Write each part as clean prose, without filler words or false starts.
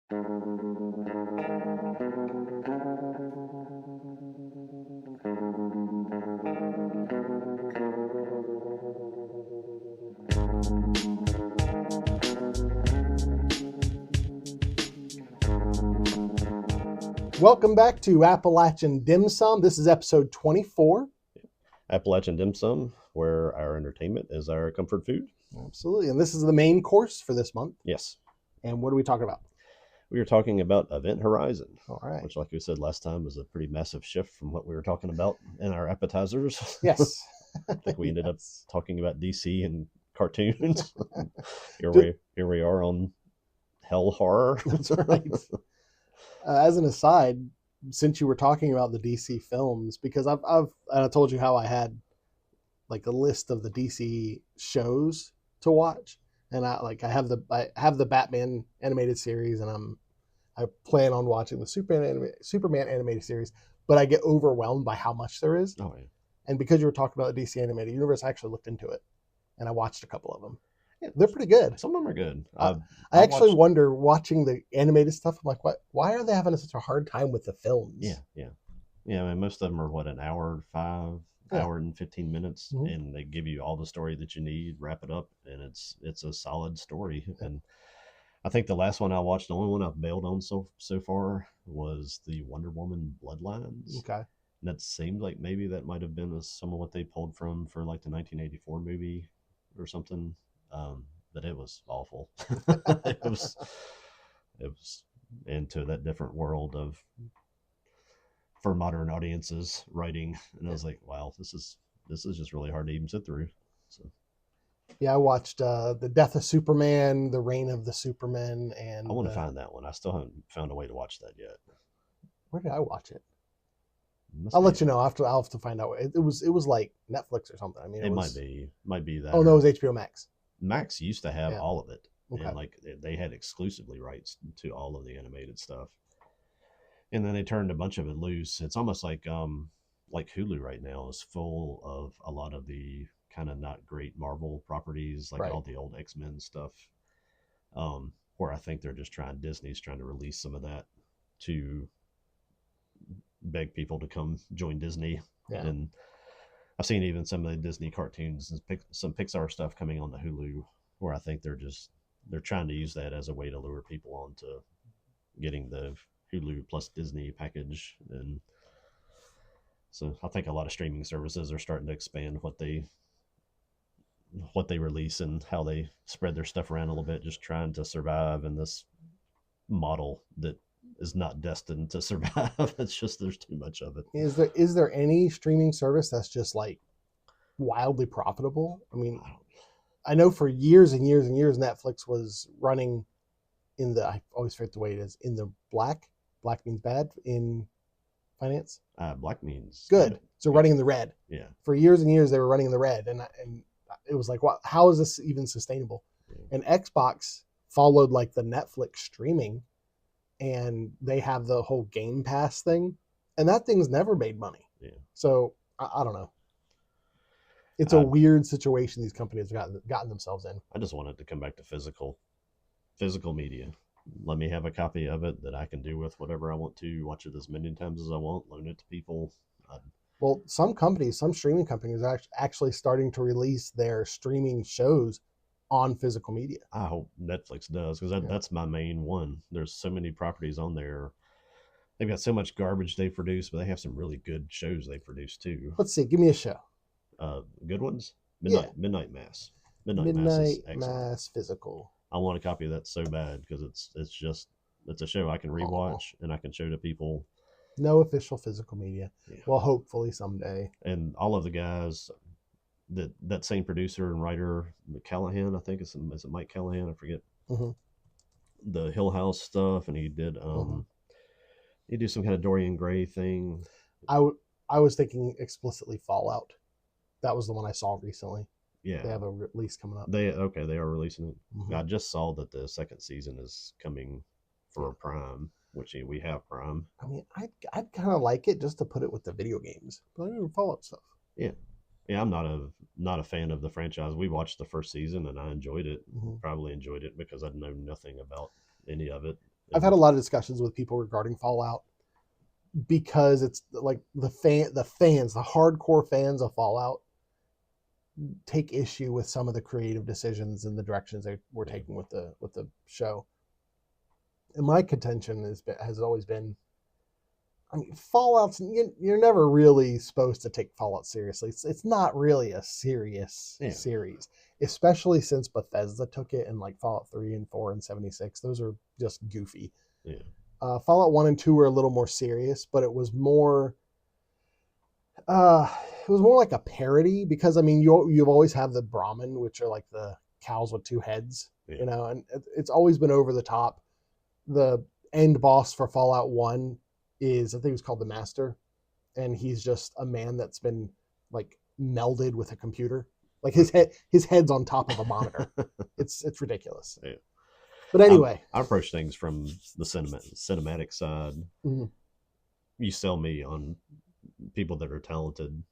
Welcome back to Appalachian Dim Sum. This is episode 24. Appalachian Dim Sum, where our entertainment is our comfort food. Absolutely. And this is the main course for this month. Yes. And what are we talking about? We were talking about Event Horizon. All right. Which, like we said last time, was a pretty massive shift from what we were talking about in our appetizers. Yes. I think we ended up talking about DC and cartoons. Here we are on Hell Horror. That's right. As an aside, since you were talking about the DC films, because I told you how I had like a list of the DC shows to watch, and I have the Batman animated series, and I plan on watching the Superman animated series, but I get overwhelmed by how much there is. Oh yeah. And because you were talking about the DC animated universe, I actually looked into it, and I watched a couple of them. Yeah, they're pretty good. Some of them are good. I actually wonder, watching the animated stuff, I'm like, why are they having such a hard time with the films? Yeah. I mean, most of them are an hour, hour and 15 minutes, mm-hmm. and they give you all the story that you need, wrap it up, and it's a solid story. Yeah. And I think the last one I watched, the only one I've bailed on so far, was the Wonder Woman Bloodlines. Okay. And that seemed like maybe that might have been some of what they pulled from for like the 1984 movie or something. But it was awful. it was into that different world of, for modern audiences, writing, and I was like, wow, this is just really hard to even sit through. So yeah, I watched the Death of Superman, the Reign of the Supermen, and I want to find that one. I still haven't found a way to watch that yet. Where did I watch it? I'll let you know after. I'll have to find out. It was like Netflix or something. I mean, it might be that. Oh no, it was HBO Max. Max used to have all of it. Okay. And like they had exclusively rights to all of the animated stuff, and then they turned a bunch of it loose. It's almost like Hulu right now is full of a lot of the kind of not great Marvel properties, like all the old X-Men stuff, where I think Disney's trying to release some of that to beg people to come join Disney. Yeah. And I've seen even some of the Disney cartoons and some Pixar stuff coming on the Hulu, where I think they're trying to use that as a way to lure people on to getting the Hulu plus Disney package. And so I think a lot of streaming services are starting to expand what they release and how they spread their stuff around a little bit, just trying to survive in this model that is not destined to survive. It's just there's too much of it. Is there any streaming service that's just like wildly profitable? I mean, I know for years and years and years Netflix was running in the, I always forget the way it is, in the black. Black means bad in finance. Black means good. So running in the red. Yeah. For years and years they were running in the red, and it was like, what? How is this even sustainable? Yeah. And Xbox followed like the Netflix streaming, and they have the whole Game Pass thing, and that thing's never made money. Yeah. So I don't know. It's a weird situation these companies have gotten themselves in. I just want it to come back to physical media. Let me have a copy of it that I can do with whatever I want to, watch it as many times as I want, loan it to people. Well, some streaming companies are actually starting to release their streaming shows on physical media. I hope Netflix does, because that's my main one. There's so many properties on there. They've got so much garbage they produce, but they have some really good shows they produce too. Let's see. Give me a show. Good ones? Midnight Mass. Midnight Mass physical. I want a copy of that so bad, because it's a show I can rewatch and I can show to people. No official physical media. Yeah. Well, hopefully someday. And all of the guys, that same producer and writer, Callahan, I think is it Mike Callahan? I forget. Mm-hmm. The Hill House stuff, and he did he did some kind of Dorian Gray thing. I was thinking explicitly Fallout. That was the one I saw recently. Yeah, they have a release coming up. They are releasing it. Mm-hmm. I just saw that the second season is coming for Prime, which we have Prime. I mean, I'd kind of like it just to put it with the video games, but I don't Fallout stuff. Yeah, I'm not a fan of the franchise. We watched the first season and I enjoyed it. Mm-hmm. Probably enjoyed it because I know nothing about any of it. I've had a lot of discussions with people regarding Fallout because it's like the hardcore fans of Fallout take issue with some of the creative decisions and the directions they were taking with the show. And my contention has always been, I mean, Fallout's, you're never really supposed to take Fallout seriously. It's not really a serious series, especially since Bethesda took it, and like Fallout 3 and 4 and 76. Those are just goofy. Yeah. Fallout 1 and 2 were a little more serious, but it was more like a parody, because I mean, you've always have the Brahmin, which are like the cows with two heads, Yeah. you know, and it's always been over the top. The end boss for Fallout 1 is, I think it's called the Master, and he's just a man that's been like melded with a computer. Like his head's on top of a monitor. It's ridiculous. Yeah. But anyway, I approach things from the cinematic side. Mm-hmm. You sell me on people that are talented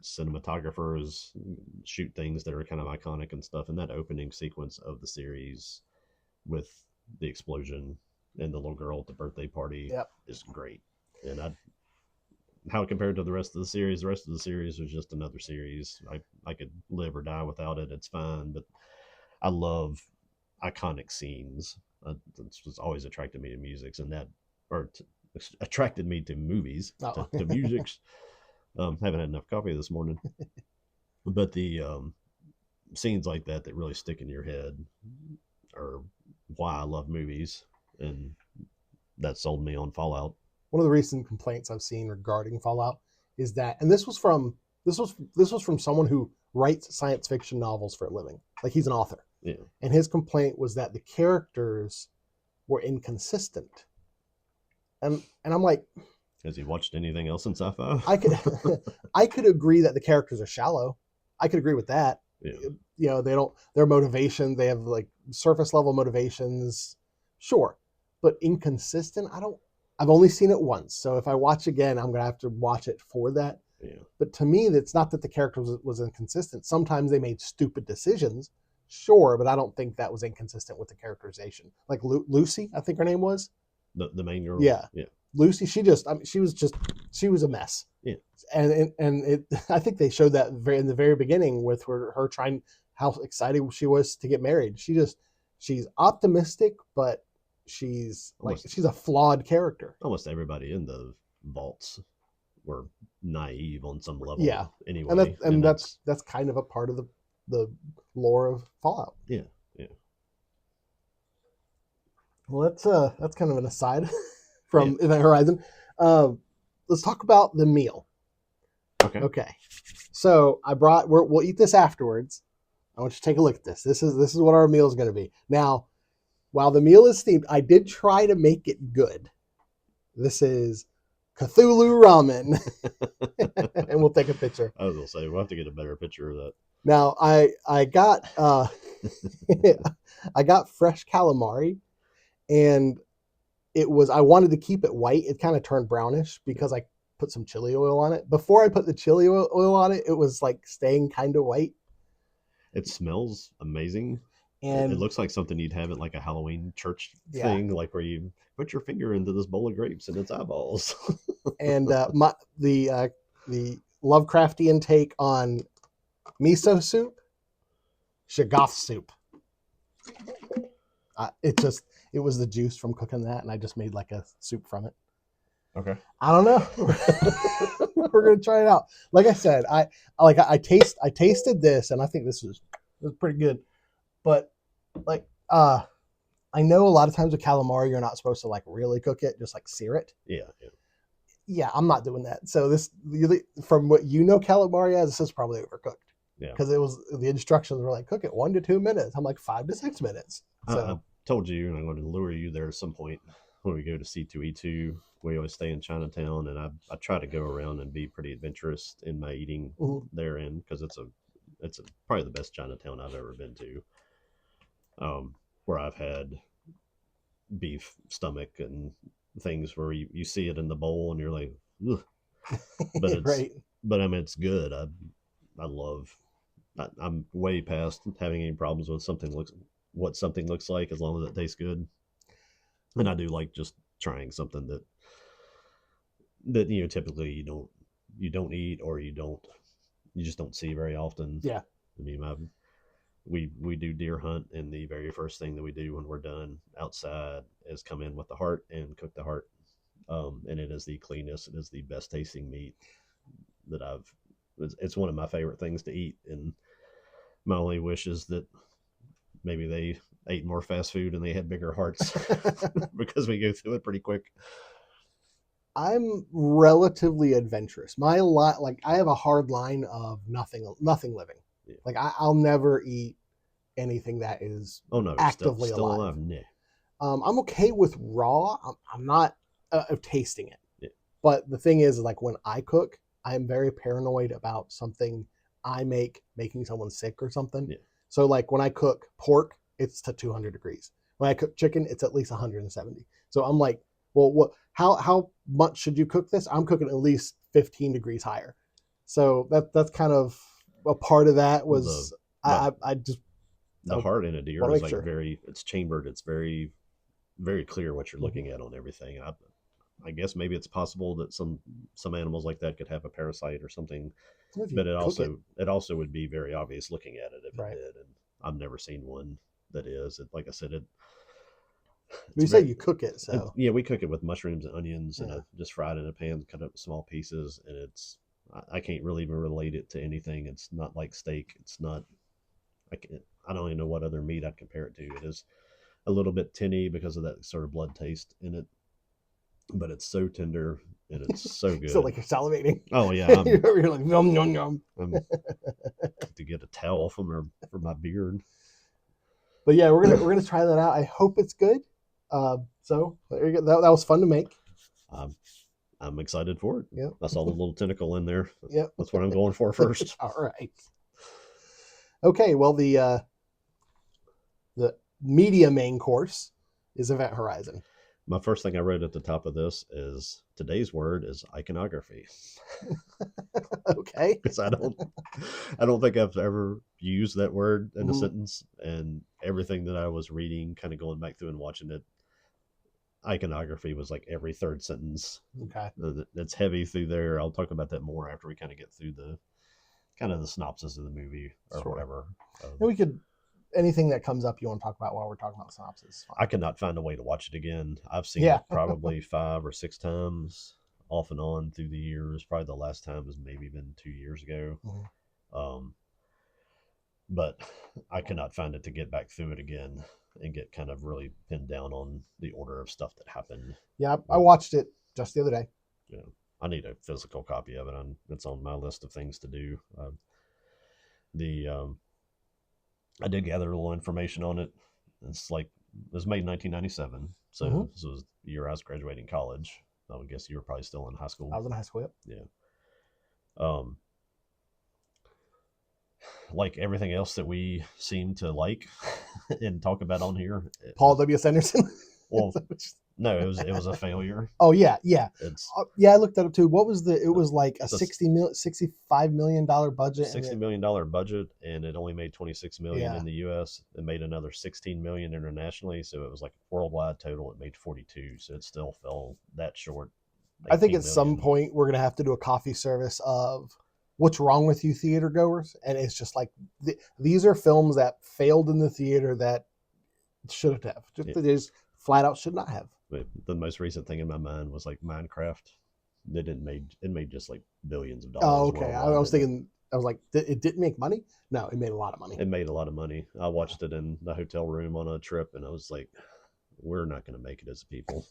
cinematographers, shoot things that are kind of iconic and stuff. And that opening sequence of the series with the explosion and the little girl at the birthday party is great. And how it compared to the rest of the series was just another series. I could live or die without it. It's fine. But I love iconic scenes. That's what's always attracted me to music, and that, attracted me to movies, to music. Haven't had enough coffee this morning. But the scenes like that really stick in your head are why I love movies, and that sold me on Fallout. One of the recent complaints I've seen regarding Fallout is that, and this was from someone who writes science fiction novels for a living. Like, he's an author. Yeah. And his complaint was that the characters were inconsistent. And I'm like, has he watched anything else in sci-fi? I could agree that the characters are shallow. I could agree with that. Yeah. You know, their motivation, they have like surface level motivations. Sure. But inconsistent, I've only seen it once. So if I watch again, I'm going to have to watch it for that. Yeah. But to me, it's not that the character was inconsistent. Sometimes they made stupid decisions. Sure. But I don't think that was inconsistent with the characterization. Like Lucy, I think her name was. The main girl? Yeah. Yeah. Lucy, she was a mess. Yeah. And I think they showed that in the very beginning with her trying, how excited she was to get married. She's optimistic, but she's a flawed character. Almost everybody in the vaults were naive on some level. Yeah. Anyway. And that's kind of a part of the lore of Fallout. Yeah. Yeah. Well, that's kind of an aside from Event Horizon. Let's talk about the meal. Okay. So we'll eat this afterwards. I want you to take a look at this. This is what our meal is going to be. Now, while the meal is steamed, I did try to make it good. This is Cthulhu Ramen. And we'll take a picture. I was going to say, we'll have to get a better picture of that. Now, I got I got fresh calamari, and I wanted to keep it white. It kind of turned brownish because I put some chili oil on it. Before I put the chili oil on it, it was like staying kind of white. It smells amazing. And it looks like something you'd have at like a Halloween church thing, like where you put your finger into this bowl of grapes and its eyeballs. And the Lovecraftian take on miso soup, Shoggoth soup. It was the juice from cooking that, and I just made like a soup from it. Okay. I don't know. We're gonna try it out. Like I said, I tasted this, and I think this was pretty good. But like I know a lot of times with calamari, you're not supposed to like really cook it, just like sear it. Yeah, I'm not doing that. So this, from what you know calamari as, this is probably overcooked. Yeah. Because the instructions were like, cook it 1 to 2 minutes. I'm like 5 to 6 minutes. So I told you, and I'm going to lure you there at some point when we go to C2E2. We always stay in Chinatown, and I try to go around and be pretty adventurous in my eating therein, because it's probably the best Chinatown I've ever been to. Where I've had beef stomach and things where you see it in the bowl and you're like, ugh. But it's right. But I mean, it's good. I'm way past having any problems with what something looks like, as long as it tastes good. And I do like just trying something that typically you don't eat, or you just don't see very often. Yeah. I mean, we do deer hunt, and the very first thing that we do when we're done outside is come in with the heart and cook the heart. And it is the cleanest, it is the best tasting meat that it's one of my favorite things to eat. And my only wish is that maybe they ate more fast food and they had bigger hearts because we go through it pretty quick. I'm relatively adventurous. Like I have a hard line of nothing living. Yeah. Like I'll never eat anything that is actively still alive. Nah. I'm okay with raw. I'm not tasting it. Yeah. But the thing is, like when I cook, I'm very paranoid about something I making someone sick or something. Yeah. So like when I cook pork, it's to 200 degrees. When I cook chicken, it's at least 170. So I'm like, well, what? How much should you cook this? I'm cooking at least 15 degrees higher. So that's kind of a part of that was I just the heart in a deer is like it's chambered. It's very, very clear what you're looking at on everything. I guess maybe it's possible that some animals like that could have a parasite or something, but it also would be very obvious looking at it if it did. And I've never seen one that is. Like I said, you say you cook it, so yeah, we cook it with mushrooms and onions, and just fried in a pan, cut up small pieces, and I can't really even relate it to anything. It's not like steak. It's not. I don't even know what other meat I'd compare it to. It is a little bit tinny because of that sort of blood taste in it, but it's so tender and it's so good. So like you're salivating. Oh yeah, you're like yum yum yum. To get a towel from my beard. But yeah, we're gonna try that out. I hope it's good. So there you go. That was fun to make. I'm excited for it. Yeah, I saw the little tentacle in there. Yeah, that's what I'm going for first. All right. Okay. Well, the media main course is Event Horizon. My first thing I wrote at the top of this is today's word is iconography. Okay. Because I don't think I've ever used that word in a sentence, and everything that I was reading, kind of going back through and watching it, iconography was like every third sentence. Okay. That's heavy through there. I'll talk about that more after we kind of get through the synopsis of the movie or whatever. And we could, anything that comes up you want to talk about while we're talking about the synopsis. I could not find a way to watch it again. I've seen it probably 5 or 6 times off and on through the years. Probably the last time was maybe been 2 years ago. But I could not find it to get back through it again and get kind of really pinned down on the order of stuff that happened. Yeah, I watched it just the other day. Yeah, I need a physical copy of it. It's on my list of things to do. I did gather a little information on it. It was made in 1997, so this was the year I was graduating college. I would guess you were probably still in high school. I was in high school, yep. Yeah. Like everything else that we seem to like and talk about on here. Paul W. Sanderson. Well, no, it was a failure. Oh yeah. I looked that up too. What was it was like a $65 million budget. $60 million budget, and it only made $26 million in the US. It made another $16 million internationally, so it was like a worldwide total. It made 42, so it still fell that short. I think at some point we're gonna have to do a coffee service of what's wrong with you theater goers, and it's just like these are films that failed in the theater that should have. They just flat out should not have. The most recent thing in my mind was like Minecraft. It made just like billions of dollars. Oh, okay. I was thinking, I was like, it didn't make money? No, it made a lot of money. It made a lot of money. I watched it in the hotel room on a trip, and I was like, we're not going to make it as a people.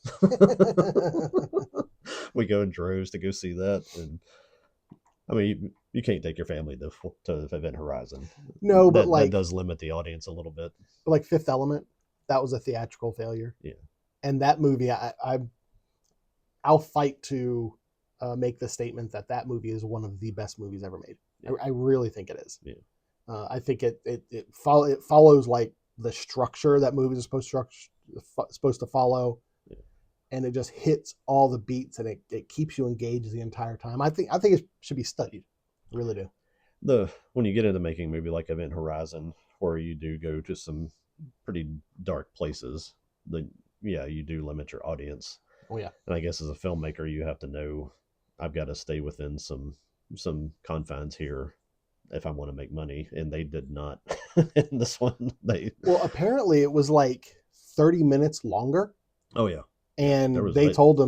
We go in droves to go see that. And I mean, you can't take your family to Event Horizon. No, but that does limit the audience a little bit. Like Fifth Element, that was a theatrical failure. Yeah. And that movie, I'll fight to make the statement that movie is one of the best movies ever made. Yeah. I really think it is. Yeah. I think it follows like the structure that movies are supposed to follow, and it just hits all the beats, and it keeps you engaged the entire time. I think it should be studied. I really do. When you get into making a movie like Event Horizon, where you do go to some pretty dark places, you do limit your audience. Oh yeah. And I guess as a filmmaker, you have to know I've got to stay within some confines here if I want to make money, and they did not. In this one, Well, apparently it was like 30 minutes longer. Oh yeah, there And was they told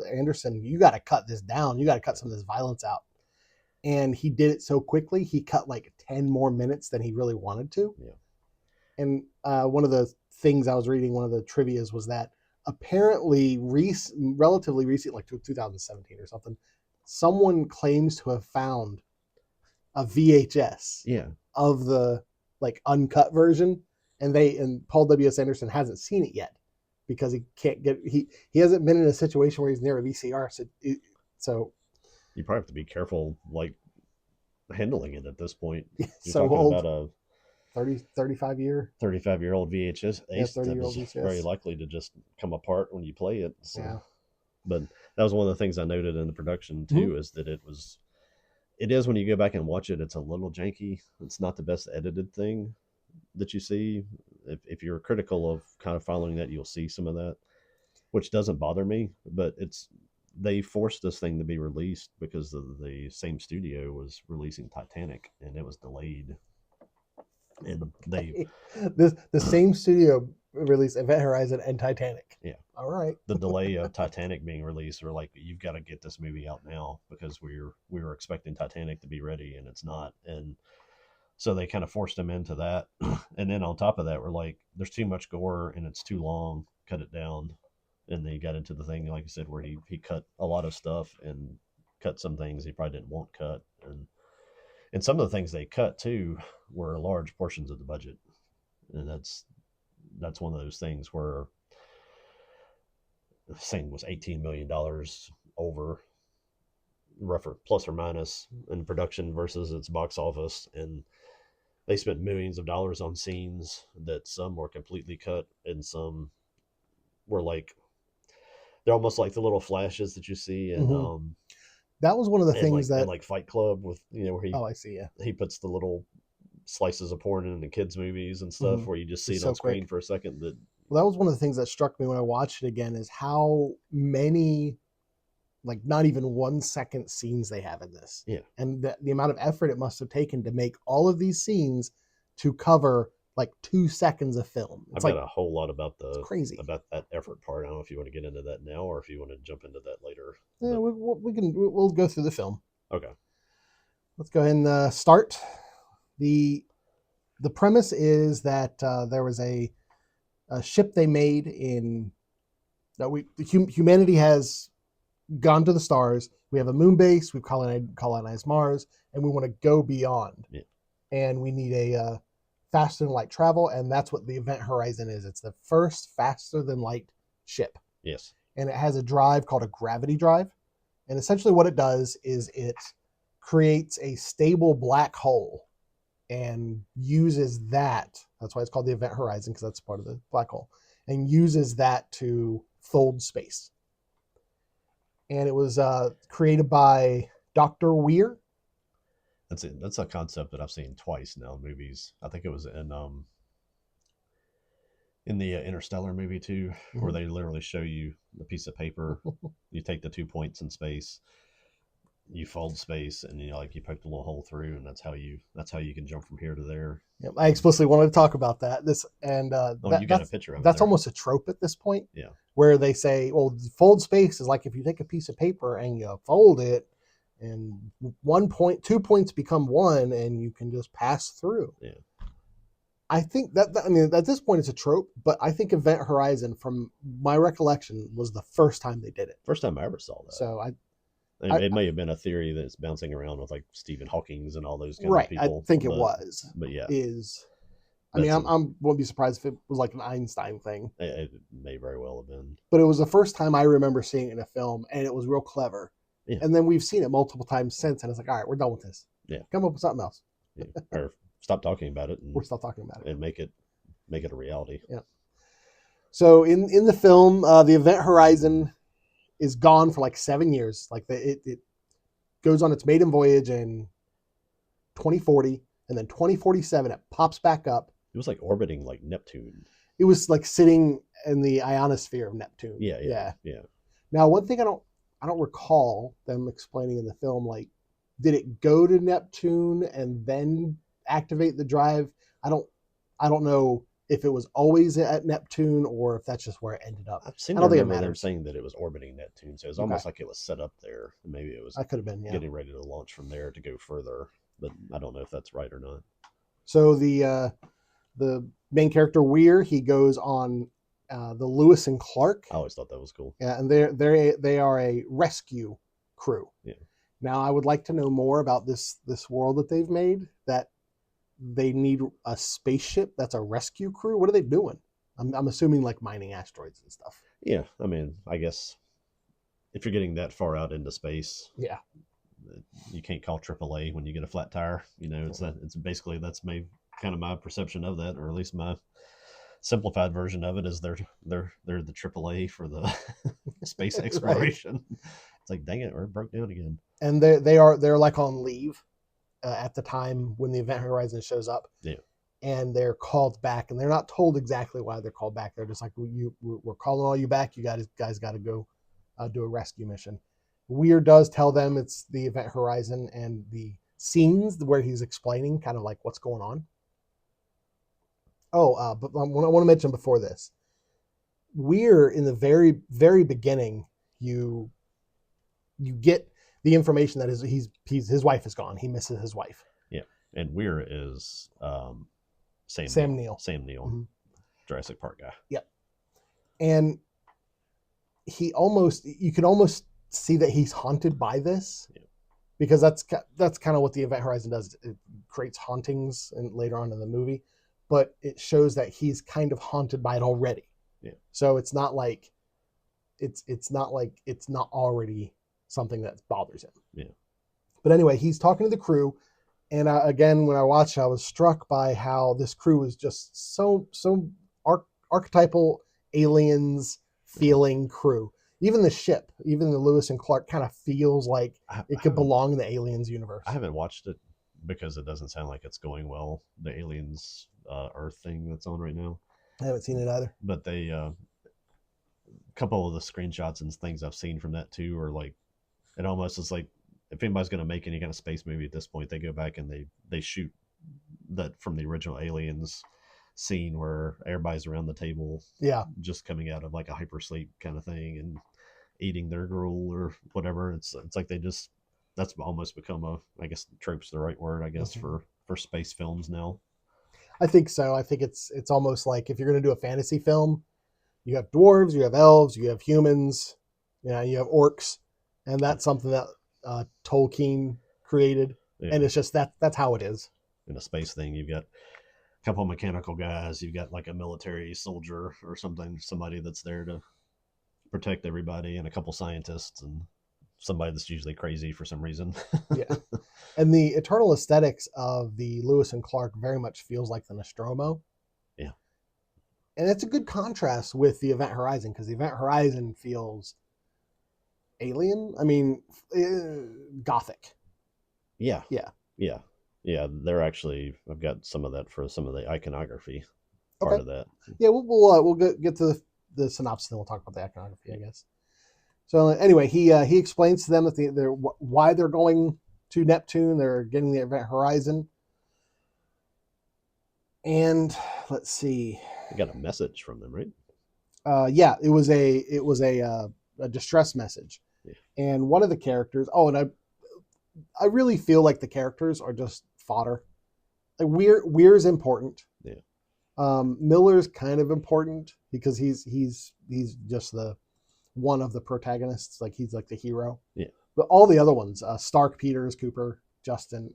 Anderson, you got to cut this down. You got to cut some of this violence out. And he did it so quickly, he cut like 10 more minutes than he really wanted to. Yeah. And one of the things I was reading, one of the trivias was that apparently relatively recent, like 2017 or something, someone claims to have found a VHS of the like uncut version, and Paul W.S. Anderson hasn't seen it yet because he can't get he hasn't been in a situation where he's near a VCR. So you probably have to be careful, like handling it at this point. You're so talking old, about a 35-year-old VHS ace that was very likely to just come apart when you play it. So. Yeah. But that was one of the things I noted in the production too, is that it is when you go back and watch it, it's a little janky. It's not the best edited thing that you see. If you're critical of kind of following that, you'll see some of that, which doesn't bother me. But they forced this thing to be released because the same studio was releasing Titanic, and it was delayed. And the same studio released Event Horizon and Titanic. Yeah. All right. The delay of Titanic being released, we're like, you've got to get this movie out now because we were expecting Titanic to be ready and it's not. And so they kind of forced him into that. And then on top of that, we're like, there's too much gore and it's too long, cut it down. And then he got into the thing, like I said, where he cut a lot of stuff and cut some things he probably didn't want cut. And some of the things they cut too were large portions of the budget. And that's one of those things where the thing was $18 million over, plus or minus, in production versus its box office. And they spent millions of dollars on scenes that some were completely cut and some were like, they're almost like the little flashes that you see. And that was one of the things that, like Fight Club with, where I see. Yeah. He puts the little slices of porn in the kids' movies and stuff where you just see it on screen for a second. Well, that was one of the things that struck me when I watched it again, is how many, like, not even 1 second scenes they have in this. Yeah. And the amount of effort it must have taken to make all of these scenes to cover like 2 seconds of film. I've got a whole lot about crazy about that effort part. I don't know if you want to get into that now or if you want to jump into that later. Yeah, we'll go through the film. Okay. Let's go ahead and start. The premise is that there was a ship they made humanity has gone to the stars. We have a moon base. We've colonized Mars, and we want to go beyond. Yeah. And we need a faster than light travel, and that's what the Event Horizon is. It's the first faster than light ship. Yes. And it has a drive called a gravity drive. And essentially what it does is it creates a stable black hole and uses that. That's why it's called the Event Horizon, because that's part of the black hole, and uses that to fold space. And it was created by Dr. Weir. That's it. That's a concept that I've seen twice now in movies. I think it was in the Interstellar movie too, where they literally show you the piece of paper. You take the 2 points in space, you fold space, and you poke the little hole through, and that's how you can jump from here to there. Yep, I explicitly wanted to talk about that. You got a picture of it. That's almost a trope at this point. Yeah, where they say, well, fold space is like if you take a piece of paper and you fold it, and 2 points become one, and you can just pass through. Yeah. I think at this point it's a trope, but I think Event Horizon, from my recollection, was the first time they did it. First time I ever saw that. So it may have been a theory that's bouncing around with like Stephen Hawking's and all those kind of people. I think it was. But yeah. I won't be surprised if it was like an Einstein thing. It may very well have been. But it was the first time I remember seeing it in a film, and it was real clever. Yeah. And then we've seen it multiple times since, and it's like, all right, we're done with this. Yeah. Come up with something else. Yeah. Or stop talking about it. We're still talking about it. And make it a reality. Yeah. So in the film, the Event Horizon is gone for like 7 years. Like it goes on its maiden voyage in 2040, and then 2047 it pops back up. It was like orbiting like Neptune. it was like sitting in the ionosphere of Neptune. Yeah. Now, one thing I don't recall them explaining in the film, like, did it go to Neptune and then activate the drive? I don't know if it was always at Neptune or if that's just where it ended up. I seem I to don't think it remember them matters. saying that it was orbiting Neptune, so it was Okay, almost like it was set up there. Maybe it was that could have been, yeah. getting ready to launch from there to go further, but I don't know if that's right or not. So the main character Weir, he goes on the Lewis and Clark. I always thought that was cool. Yeah, and they are a rescue crew. Yeah. Now, I would like to know more about this world that they've made. That they need a spaceship that's a rescue crew. What are they doing? I'm assuming like mining asteroids and stuff. Yeah, I mean, I guess if you're getting that far out into space, Yeah, you can't call AAA when you get a flat tire. You know, it's basically that's kind of my perception of that, or at least my simplified version of it is they're the AAA for the space exploration. Right. It's like, dang it, we're broke down again. And they're like on leave at the time when the Event Horizon shows up. Yeah. And they're called back, and they're not told exactly why they're called back. They're just like, we're calling all you back. You guys got to go do a rescue mission. Weir does tell them it's the Event Horizon, and the scenes where he's explaining kind of like what's going on. Oh, but I want to mention before this, Weir, in the very, very beginning, you get the information that his wife is gone. He misses his wife. Yeah, and Weir is Sam Neill. Mm-hmm. Jurassic Park guy. Yep. And you can almost see that he's haunted by this, because that's kind of what the Event Horizon does. It creates hauntings, and later on in the movie, but it shows that he's kind of haunted by it already. Yeah. So it's not like it's not already something that bothers him. Yeah. But anyway, he's talking to the crew. And again, when I watched, I was struck by how this crew was just so archetypal aliens feeling crew. Even the ship, even the Lewis and Clark, kind of feels like it could belong in the Aliens universe. I haven't watched it because it doesn't sound like it's going well. The Aliens Earth thing that's on right now. I haven't seen it either. But they, a couple of the screenshots and things I've seen from that too are like, it almost is like, if anybody's going to make any kind of space movie at this point, they go back and they shoot that from the original Aliens scene where everybody's around the table, just coming out of like a hypersleep kind of thing and eating their gruel or whatever. It's like that's almost become I guess trope's the right word, I guess, for space films now. I think so. I think it's almost like if you're going to do a fantasy film, you have dwarves, you have elves, you have humans, you have orcs, and that's something that Tolkien created, and it's just that's how it is. In a space thing, you've got a couple of mechanical guys, you've got like a military soldier or somebody that's there to protect everybody, and a couple scientists, and somebody that's usually crazy for some reason. Yeah, and the eternal aesthetics of the Lewis and Clark very much feels like the Nostromo. Yeah, and it's a good contrast with the Event Horizon, because the Event Horizon feels alien. I mean, gothic. Yeah. They're actually, I've got some of that for some of the iconography part of that. Yeah, we'll get to the synopsis, and we'll talk about the iconography, I guess. So anyway, he explains to them that they're why they're going to Neptune. They're getting the Event Horizon, and let's see. We got a message from them, right? Yeah, it was a distress message. Yeah. And one of the characters, and I really feel like the characters are just fodder. Like Weir's important. Yeah. Miller's kind of important because he's just the one of the protagonists. Like he's like the hero. Yeah. But all the other ones, Stark, Peters, Cooper, Justin,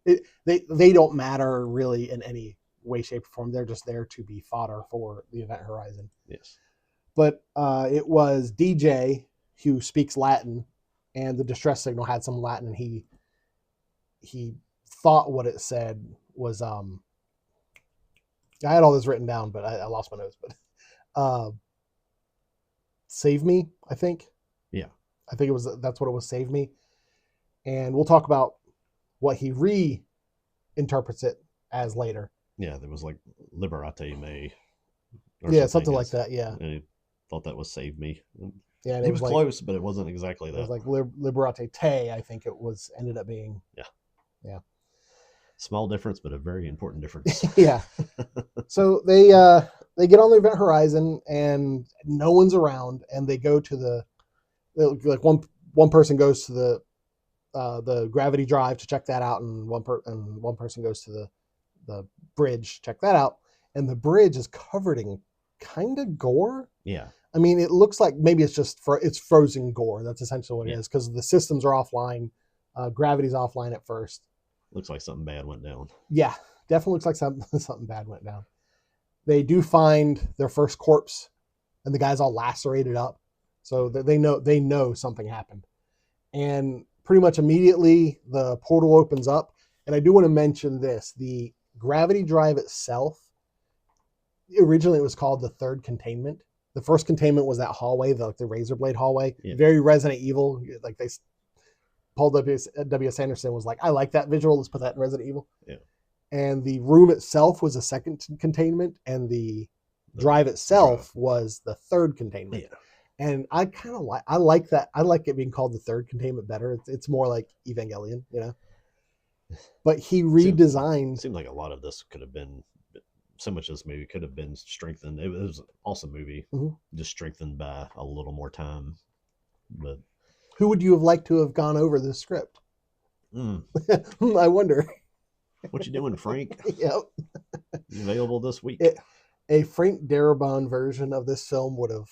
they don't matter really in any way, shape, or form. They're just there to be fodder for the Event Horizon. Yes. But it was DJ who speaks Latin, and the distress signal had some Latin, and he thought what it said was I had all this written down, but I lost my notes. But save me, I think. Yeah, I think that's what it was. Save me, and we'll talk about what he reinterprets it as later. Yeah, there was like Liberate Me. or Yeah, something. something like that. Yeah. And he thought that was Save Me. Yeah, and He was close, but it wasn't exactly it was that. like Liberate Te, I think it was ended up being. Yeah. Yeah. Small difference, but a very important difference. Yeah. So they get on the event horizon and no one's around, and they go to like one person goes to the gravity drive to check that out, and one person goes to the bridge, check that out, and the bridge is covered in kind of gore. Yeah. I mean, it looks like maybe it's just it's frozen gore. That's essentially what it is, because the systems are offline, gravity's offline at first. Looks like something bad went down. Yeah, definitely looks like something bad went down. They do find their first corpse, and the guy's all lacerated up, so they know something happened. And pretty much immediately the portal opens up. And I do want to mention this: the gravity drive itself, originally it was called the third containment. The first containment was that hallway, the razor blade hallway, very Resident Evil. Like Paul W. Sanderson was like, I like that visual. Let's put that in Resident Evil. Yeah. And the room itself was a second containment, and the drive itself was the third containment. Yeah. And I kind of like that. I like it being called the third containment better. It's more like Evangelion, you know. But he redesigned. Seemed like a lot of this could have been, so much of this movie could have been strengthened. It was an awesome movie, just strengthened by a little more time. But who would you have liked to have gone over this script? I wonder. What you doing, Frank? Yep. Available this week. A Frank Darabont version of this film would have.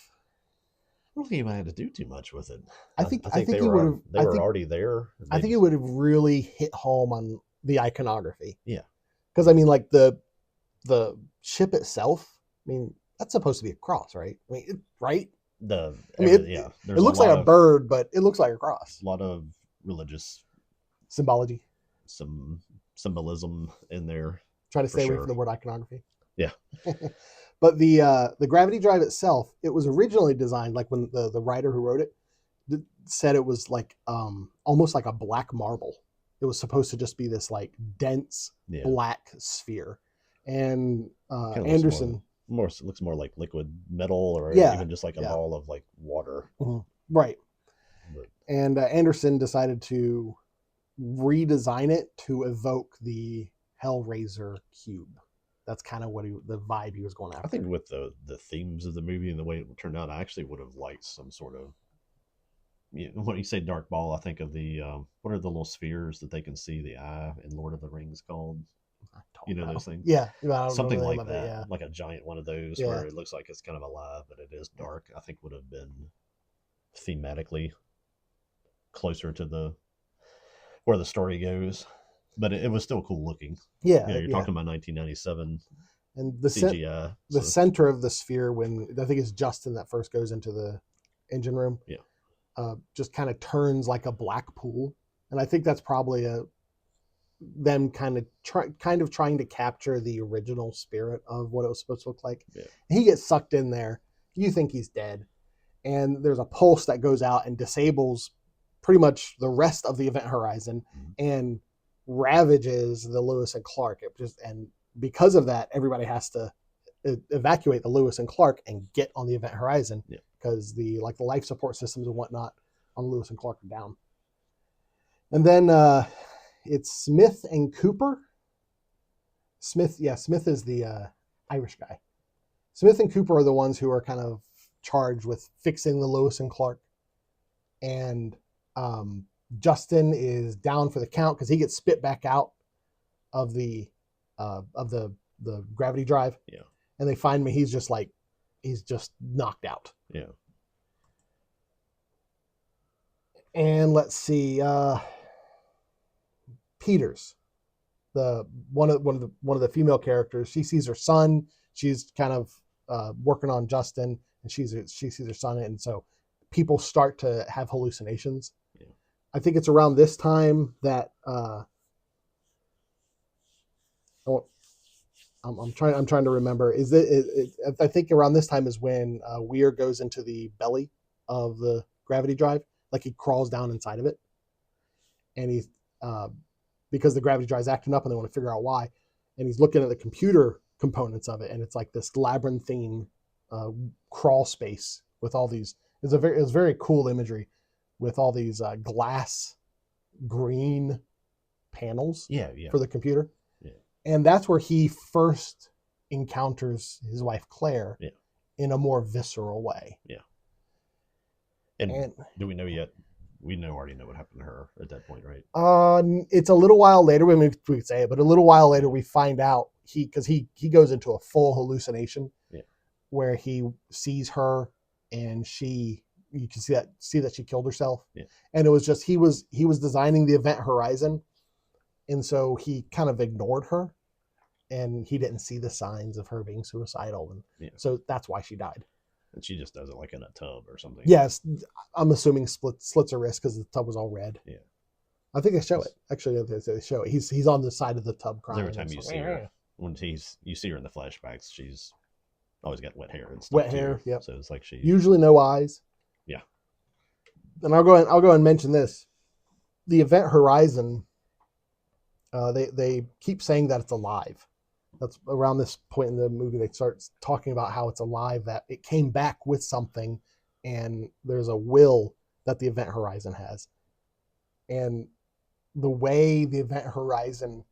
I don't think he had to do too much with it. I think they were already there. I think it would have really hit home on the iconography. Yeah. Because I mean, like the ship itself, I mean, that's supposed to be a cross, right? I mean, right? It looks like a bird, but it looks like a cross. A lot of religious symbology, some symbolism in there. Try to stay away from the word iconography. Yeah. But the gravity drive itself, it was originally designed, like when the writer who wrote it said it was like almost like a black marble. It was supposed to just be this like dense black sphere. And Anderson looks more like liquid metal, or even just like a ball of like water. Mm-hmm. Right. But. And Anderson decided to redesign it to evoke the Hellraiser cube. That's kind of what the vibe he was going after. I think with the themes of the movie and the way it turned out, I actually would have liked some sort of, when you say dark ball, I think of the what are the little spheres that they can see the eye in Lord of the Rings called? Those things. Yeah, something like that, like a giant one of those where it looks like it's kind of alive, but it is dark. I think would have been thematically closer to where the story goes. But it was still cool looking. Yeah. You're talking about 1997 and the CGI. The center of the sphere, when I think it's Justin that first goes into the engine room. Yeah. Just kind of turns like a black pool. And I think that's probably them kind of trying to capture the original spirit of what it was supposed to look like. Yeah. He gets sucked in there. You think he's dead. And there's a pulse that goes out and disables pretty much the rest of the event horizon. And ravages the Lewis and Clark. And because of that, everybody has to evacuate the Lewis and Clark and get on the event horizon, because the life support systems and whatnot on Lewis and Clark are down. And then it's Smith and Cooper. Smith is the Irish guy. Smith and Cooper are the ones who are kind of charged with fixing the Lewis and Clark. And Justin is down for the count because he gets spit back out of the gravity drive. Yeah. And they find me. He's just knocked out. Yeah. And let's see, Peters, one of the female characters. She sees her son. She's kind of working on Justin, and she sees her son, and so people start to have hallucinations. Yeah. I think it's around this time that I'm trying to remember. I think around this time is when Weir goes into the belly of the gravity drive, like he crawls down inside of it, and he's because the gravity drive is acting up, and they want to figure out why, and he's looking at the computer components of it, and it's like this labyrinthine crawl space with all these. It was very cool imagery with all these glass green panels Yeah, yeah, for the computer. yeah, And that's where he first encounters his wife Claire yeah, in a more visceral way. yeah. And And do we know yet? We already know what happened to her at that point, right? it's a little while later. We could say it, but a little while later we find out because he goes into a full hallucination, Yeah, where he sees her and you can see that she killed herself. yeah, And it was just he was designing the event horizon, and so he kind of ignored her, and he didn't see the signs of her being suicidal, and yeah. so that's why she died. And she just does it like in a tub or something. Yes, I'm assuming slits her wrist because the tub was all red. Yeah. I think they show it. Actually, they show it. He's on the side of the tub crying. Every time you see her, you see her in the flashbacks, she's always got wet hair and stuff. Wet hair, too. yep. So it's like she usually no eyes. Yeah. And I'll go and mention this. The event horizon, they keep saying that it's alive. That's around this point in the movie they start talking about how it's alive, that it came back with something, and there's a will that the event horizon has. And the way the event horizon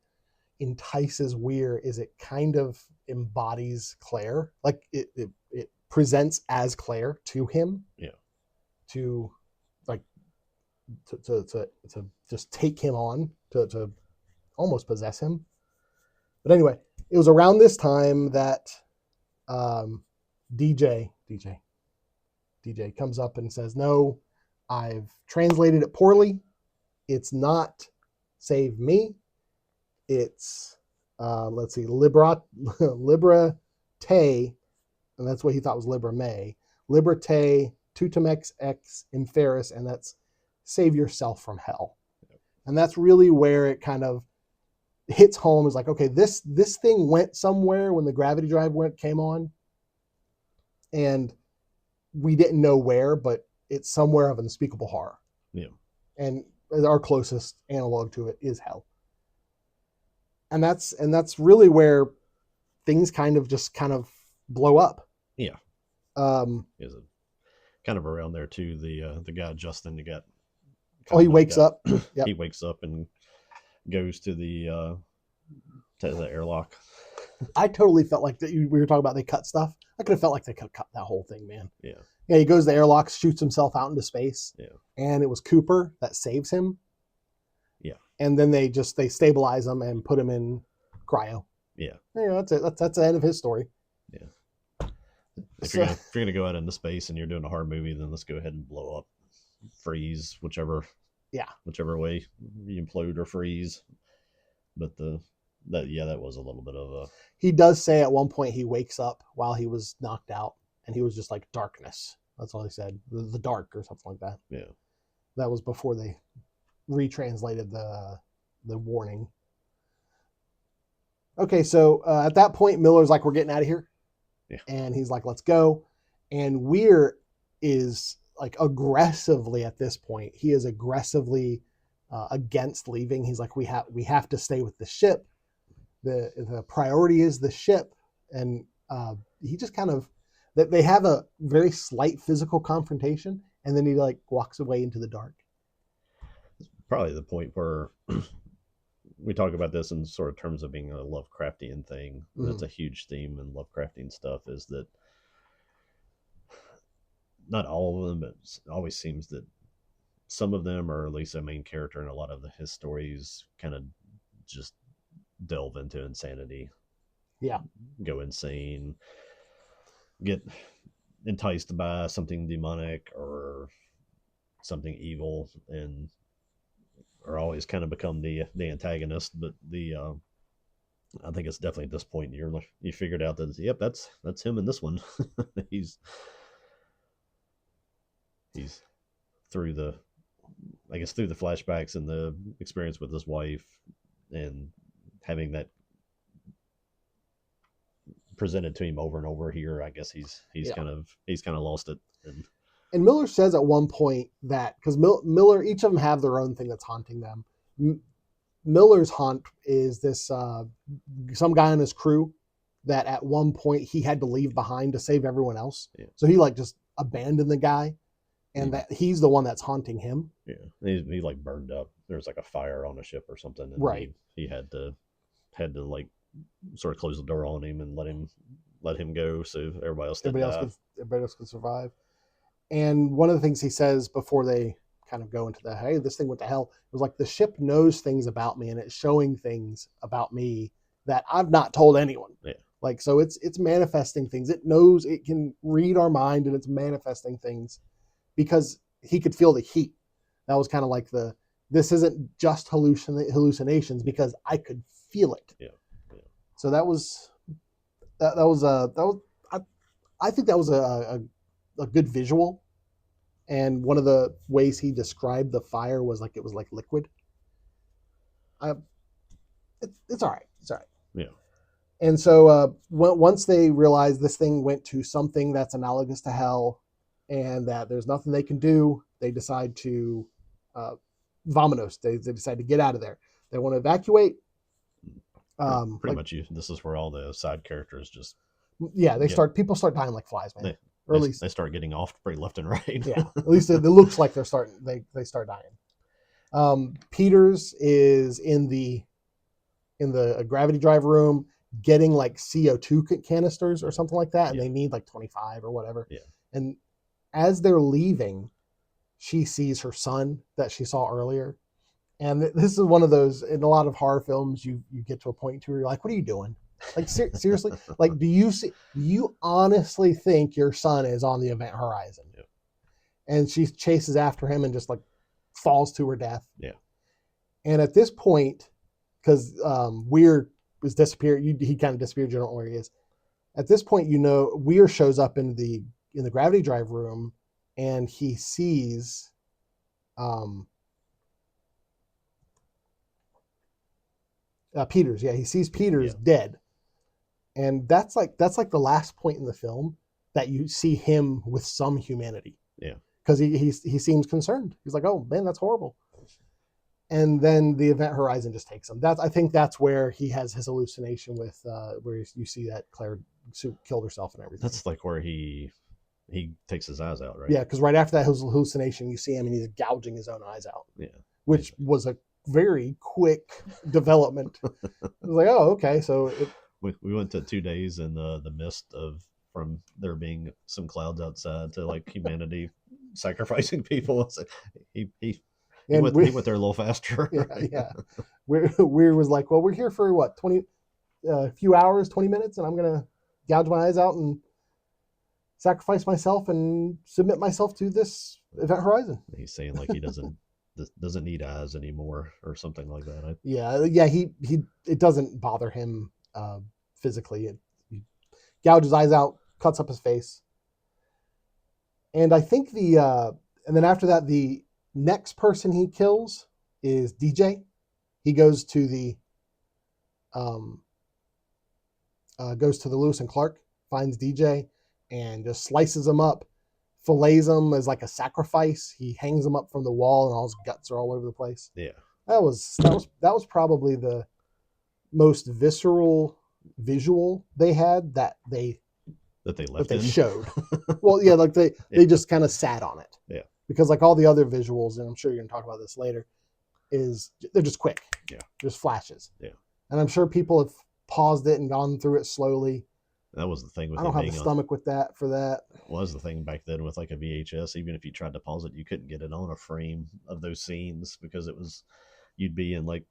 entices Weir is it kind of embodies Claire. Like it presents as Claire to him. Yeah. To like to just take him on, to almost possess him. But anyway, it was around this time that DJ comes up and says, "No, I've translated it poorly. It's not save me. It's let's see, Liberate, and that's what he thought was Libra May. Liberté, Tutamex ex Inferis, and that's save yourself from hell." And that's really where it kind of hits home, is like, okay, this thing went somewhere when the gravity drive came on, and we didn't know where, but it's somewhere of unspeakable horror. Yeah. And our closest analog to it is hell. And that's really where things kind of blow up. Yeah. Is it kind of around there too? The guy Justin, he got. He wakes up. Yep. He wakes up and goes to the airlock. I totally felt like we were talking about they cut stuff. I could have felt like they could have cut that whole thing, man. Yeah. Yeah, he goes to the airlock, shoots himself out into space. Yeah. And it was Cooper that saves him. Yeah. And then they stabilize him and put him in cryo. Yeah. That's it. That's the end of his story. Yeah. If you're gonna go out into space and you're doing a horror movie, then let's go ahead and blow up, freeze, whichever way you implode or freeze. But that was a little bit of a. He does say at one point he wakes up while he was knocked out, and he was just like darkness. That's all he said, the dark or something like that. Yeah. That was before they retranslated the warning. Okay, so at that point, Miller's like, "We're getting out of here," and he's like, "Let's go." And Weir is like aggressively at this point. He is aggressively against leaving. He's like, "We have to stay with the ship. The priority is the ship." And he just kind of they have a very slight physical confrontation, and then he like walks away into the dark. Probably the point where we talk about this in sort of terms of being a Lovecraftian thing. Mm-hmm. That's a huge theme in Lovecraftian stuff, is that not all of them, but it always seems that some of them, or at least a main character in a lot of his stories, kind of just delve into insanity. Yeah. Go insane. Get enticed by something demonic or something evil, and or always kind of become the antagonist. But I think it's definitely at this point you figured out that yep, that's him in this one. he's through the flashbacks and the experience with his wife and having that presented to him over and over here. I guess he's kind of lost it. And Miller says at one point that, because Miller, each of them have their own thing that's haunting them. Miller's haunt is this some guy on his crew that at one point he had to leave behind to save everyone else. Yeah. So he like just abandoned the guy, and that he's the one that's haunting him. Yeah, he like burned up. There was like a fire on a ship or something, and Right. he had to like sort of close the door on him and let him go so everybody else didn't die. Everybody else could survive. And one of the things he says before they kind of go into the, hey, this thing went to hell, it was like, the ship knows things about me and it's showing things about me that I've not told anyone. Yeah. Like, so it's manifesting things. It knows, it can read our mind, and it's manifesting things because he could feel the heat. That was kind of like this isn't just hallucinations, because I could feel it. Yeah. Yeah. So that was I think that was a good visual. And one of the ways he described the fire was like it was like liquid. It's all right. It's all right. Yeah. And so once they realize this thing went to something that's analogous to hell, and that there's nothing they can do, they decide to vamonos. They decide to get out of there. They want to evacuate. Pretty much, this is where all the side characters just people start dying like flies, man. Or at least they start getting off pretty left and right. Yeah, at least it looks like they start dying. Peters is in the gravity drive room getting like CO2 canisters or something like that, and they need like 25 or whatever. Yeah. And as they're leaving, she sees her son that she saw earlier. And this is one of those, in a lot of horror films, you get to a point where you're like, what are you doing? Like, seriously? Like, do you honestly think your son is on the event horizon? Yeah. And she chases after him and just like falls to her death. Yeah. And at this point, because Weir was disappeared, he kind of disappeared. You don't know where he is. At this point, Weir shows up in the gravity drive room, and he sees Peters. Yeah, he sees Peters dead. And that's like the last point in the film that you see him with some humanity. Yeah. Because he seems concerned. He's like, oh man, that's horrible. And then the event horizon just takes him. I think that's where he has his hallucination with where you see that Claire killed herself and everything. That's like where he takes his eyes out, right? Yeah, because right after that hallucination, you see him and he's gouging his own eyes out. Yeah. Which was a very quick development. I was like, oh, okay. So we went to 2 days in the mist from there being some clouds outside to like humanity sacrificing people. So he went there a little faster. Yeah. Weir was like, well, we're here for what, 20 few hours, 20 minutes, and I'm gonna gouge my eyes out and sacrifice myself and submit myself to this event horizon. He's saying like he doesn't need eyes anymore or something like that. It doesn't bother him physically. He gouges eyes out, cuts up his face. And I think and then after that, the next person he kills is DJ. He goes to the Lewis and Clark, finds DJ, and just slices him up, fillets him as like a sacrifice. He hangs him up from the wall, and all his guts are all over the place. Yeah, that was probably the most visceral visual they had that they showed. Well, yeah, like they just kind of sat on it. Yeah, because like all the other visuals, and I'm sure you're going to talk about this later, they're just quick. Yeah, just flashes. Yeah, and I'm sure people have paused it and gone through it slowly. That was the thing with I don't have the stomach for that. Was the thing back then with like a VHS, even if you tried to pause it, you couldn't get it on a frame of those scenes because you'd be in like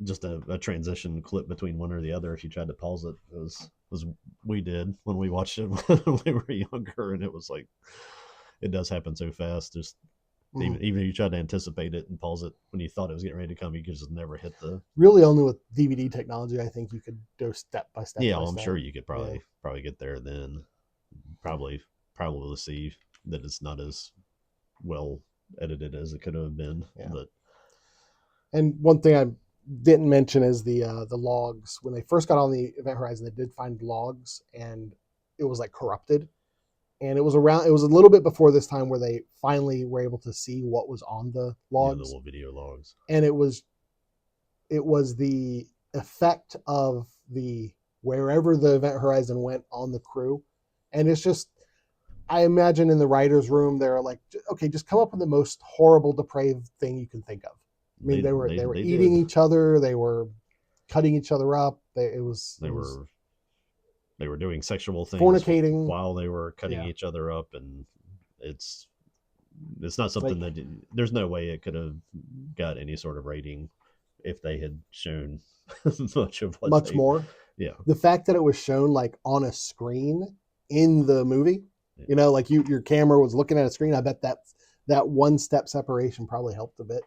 just a transition clip between one or the other if you tried to pause it. It was we did when we watched it when we were younger, and it was like it does happen so fast. Just even if you tried to anticipate it and pause it when you thought it was getting ready to come, you could just never hit the. Really, only with DVD technology, I think you could go step by step. Yeah, I'm sure you could probably get there then. Probably see that it's not as well edited as it could have been. Yeah. But and one thing I didn't mention is the logs. When they first got on the event horizon, they did find logs, and it was like corrupted. And it was a little bit before this time where they finally were able to see what was on the logs. Yeah, the little video logs. And it was the effect of the wherever the event horizon went on the crew. And it's just, I imagine in the writer's room, they're like, okay, just come up with the most horrible, depraved thing you can think of. I mean, they were eating each other, they were cutting each other up. They were doing sexual things fornicating while they were cutting each other up, and it's not something like, that there's no way it could have got any sort of rating if they had shown much more. Yeah, the fact that it was shown like on a screen in the movie, you know, like your camera was looking at a screen. I bet that one step separation probably helped a bit.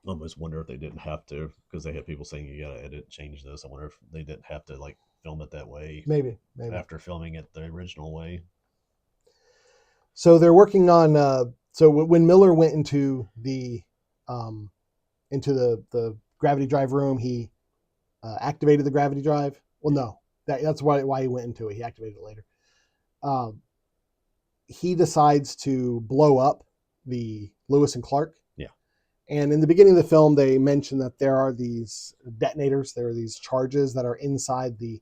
I almost wonder if they didn't have to, because they had people saying you gotta edit, change this. I wonder if they didn't have to like film it that way. Maybe after filming it the original way. So they're working on. So when Miller went into the gravity drive room, he activated the gravity drive. Well, no, that's why he went into it. He activated it later. He decides to blow up the Lewis and Clark. Yeah. And in the beginning of the film, they mention that there are these detonators. There are these charges that are inside the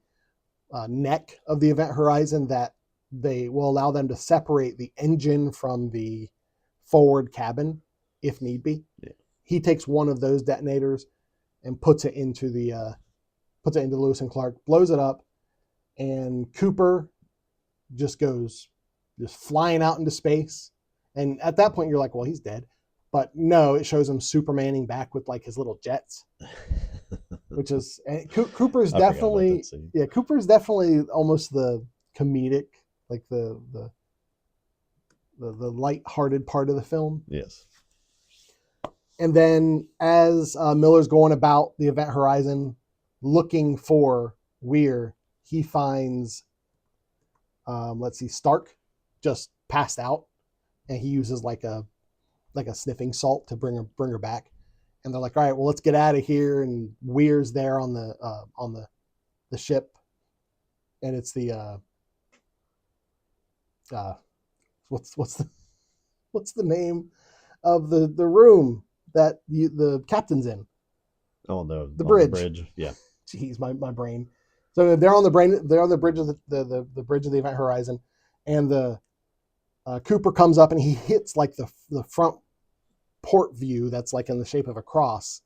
neck of the event horizon that they will allow them to separate the engine from the forward cabin if need be. Yeah. He takes one of those detonators and puts it into Lewis and Clark, blows it up, and Cooper just goes flying out into space. And at that point, you're like, well, he's dead. But no, it shows him Supermaning back with like his little jets, which is Cooper's definitely Cooper's definitely almost the comedic, like the light-hearted part of the film. Yes. And then as Miller's going about the event horizon looking for Weir, he finds, Stark just passed out, and he uses like a sniffing salt to bring her back. And they're like, all right, well, let's get out of here. And Weir's there on the ship, and it's the what's the name of the room that the captain's in? Oh no, the bridge. The bridge. Yeah. Jeez, my brain. So they're on the bridge of the bridge of the event horizon, and the Cooper comes up and he hits like the front port view that's like in the shape of a cross,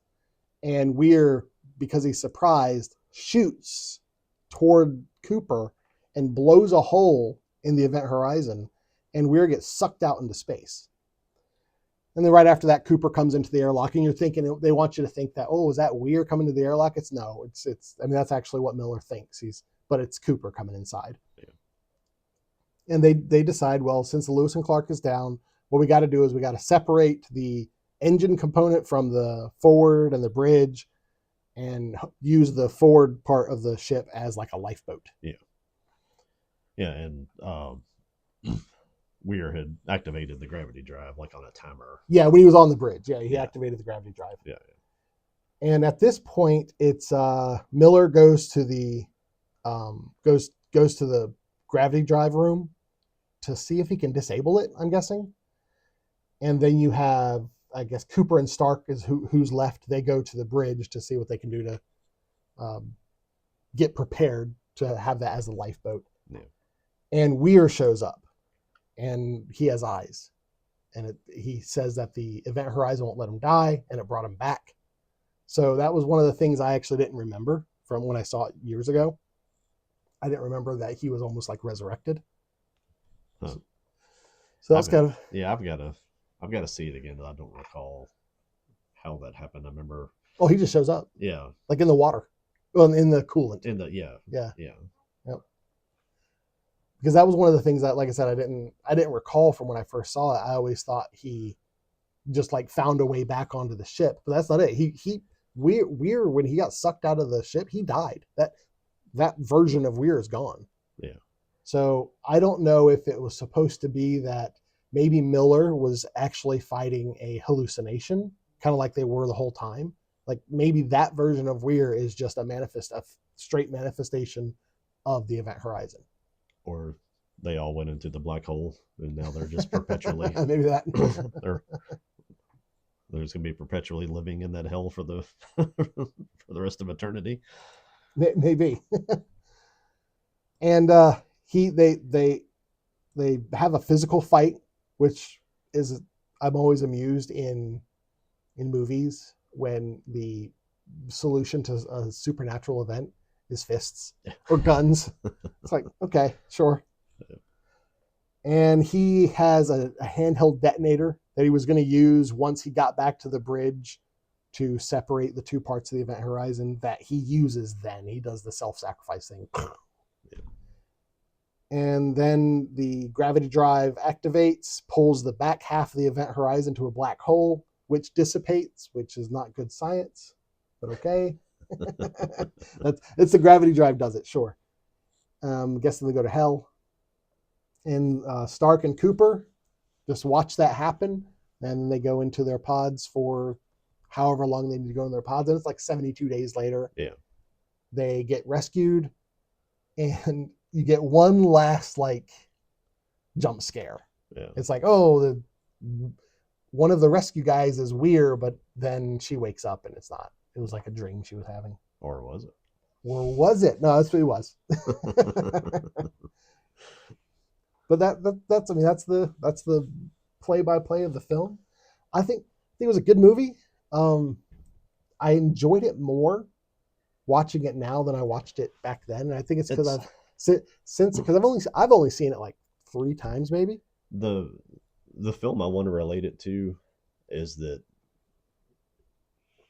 and Weir, because he's surprised, shoots toward Cooper and blows a hole in the event horizon, and Weir gets sucked out into space. And then right after that, Cooper comes into the airlock, and you're thinking, they want you to think that, oh, is that Weir coming to the airlock? It's I mean, that's actually what Miller thinks. But it's Cooper coming inside. Yeah. And they decide, well, since the Lewis and Clark is down, what we got to do is we got to separate the engine component from the forward and the bridge, and use the forward part of the ship as like a lifeboat. Yeah. Yeah, and Weir had activated the gravity drive like on a timer. Yeah, when he was on the bridge. Yeah, he activated the gravity drive. Yeah. And at this point, it's Miller goes to the gravity drive room to see if he can disable it, I'm guessing. And then you have, I guess, Cooper and Stark is who's left. They go to the bridge to see what they can do to get prepared to have that as a lifeboat. Yeah. And Weir shows up, and he has eyes. And he says that the event horizon won't let him die, and it brought him back. So that was one of the things I actually didn't remember from when I saw it years ago. I didn't remember that he was almost like resurrected. Huh. So that's kind of... Yeah, I've got to see it again. I don't recall how that happened. I remember... Oh, he just shows up. Yeah. Like in the water. Well, in the coolant. Yeah. Yep. Because that was one of the things that, like I said, I didn't recall from when I first saw it. I always thought he just like found a way back onto the ship, but that's not it. Weir, when he got sucked out of the ship, he died. That version of Weir is gone. Yeah. So I don't know if it was supposed to be that maybe Miller was actually fighting a hallucination, kind of like they were the whole time. Like maybe that version of Weir is just a straight manifestation of the event horizon. Or they all went into the black hole, and now they're just perpetually... Maybe that. There's going to be perpetually living in that hell for the rest of eternity. Maybe. And he they have a physical fight, which is, I'm always amused in movies when the solution to a supernatural event is fists or guns. It's like, okay, sure. And he has a handheld detonator that he was going to use once he got back to the bridge to separate the two parts of the event horizon, that he uses then. He does the self-sacrifice thing. And then the gravity drive activates, pulls the back half of the event horizon to a black hole, which dissipates, which is not good science, but okay. It's the gravity drive does it, sure. Guessing they go to hell. And Stark and Cooper just watch that happen, and they go into their pods for however long they need to go in their pods, and it's like 72 days later. Yeah. They get rescued, and you get one last like jump scare. Yeah. It's like, oh, one of the rescue guys is weird, but then she wakes up and it's not. It was like a dream she was having. Or was it? Or was it? No, that's what it was. But that's the play-by-play of the film. I think it was a good movie. I enjoyed it more watching it now than I watched it back then, and I think it's because I've only seen it like 3 times maybe. The film I want to relate it to is that,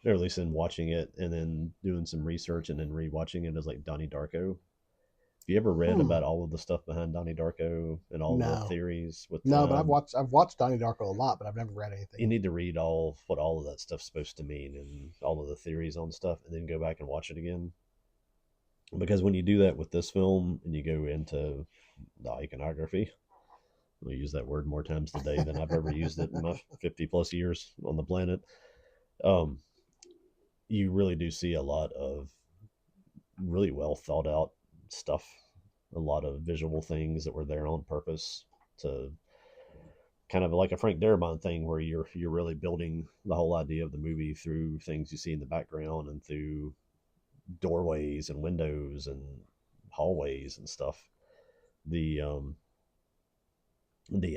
or at least in watching it and then doing some research and then rewatching it, is like Donnie Darko. Have you ever read about all of the stuff behind Donnie Darko and all the theories with No, but I've watched Donnie Darko a lot, but I've never read anything. You need to read what all of that stuff's supposed to mean and all of the theories on stuff, and then go back and watch it again. Because when you do that with this film and you go into the iconography, I'll use that word more times today than I've ever used it in my 50 plus years on the planet. You really do see a lot of really well thought out stuff, a lot of visual things that were there on purpose, to kind of like a Frank Darabont thing, where you're really building the whole idea of the movie through things you see in the background and through doorways and windows and hallways and stuff. The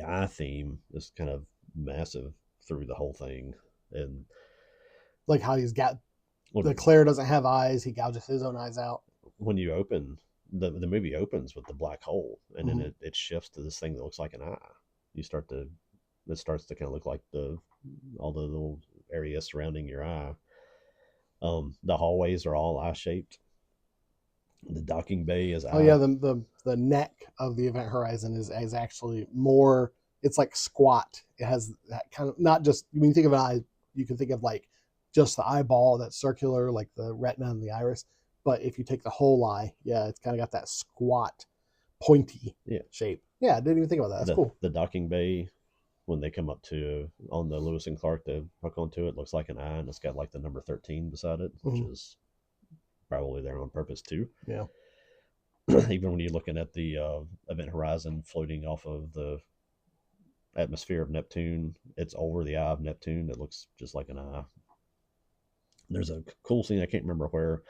eye theme is kind of massive through the whole thing, and like how he's got the Claire doesn't have eyes, he gouges his own eyes out. When you open the movie opens with the black hole, and then it shifts to this thing that looks like an eye. It starts to kind of look like all the little areas surrounding your eye. The hallways are all eye shaped. The docking bay is eye. Oh yeah, the neck of the event horizon is actually more. It's like squat. It has that kind of, not just when you think of an eye, you can think of like just the eyeball that's circular, like the retina and the iris. But if you take the whole eye, yeah, it's kind of got that squat, pointy shape. Yeah, I didn't even think about that. That's cool. The docking bay, when they come up to on the Lewis and Clark to hook onto it, looks like an eye, and it's got like the number 13 beside it, which is probably there on purpose too. Yeah. Even when you're looking at the event horizon floating off of the atmosphere of Neptune, it's over the eye of Neptune. It looks just like an eye. There's a cool scene, I can't remember where.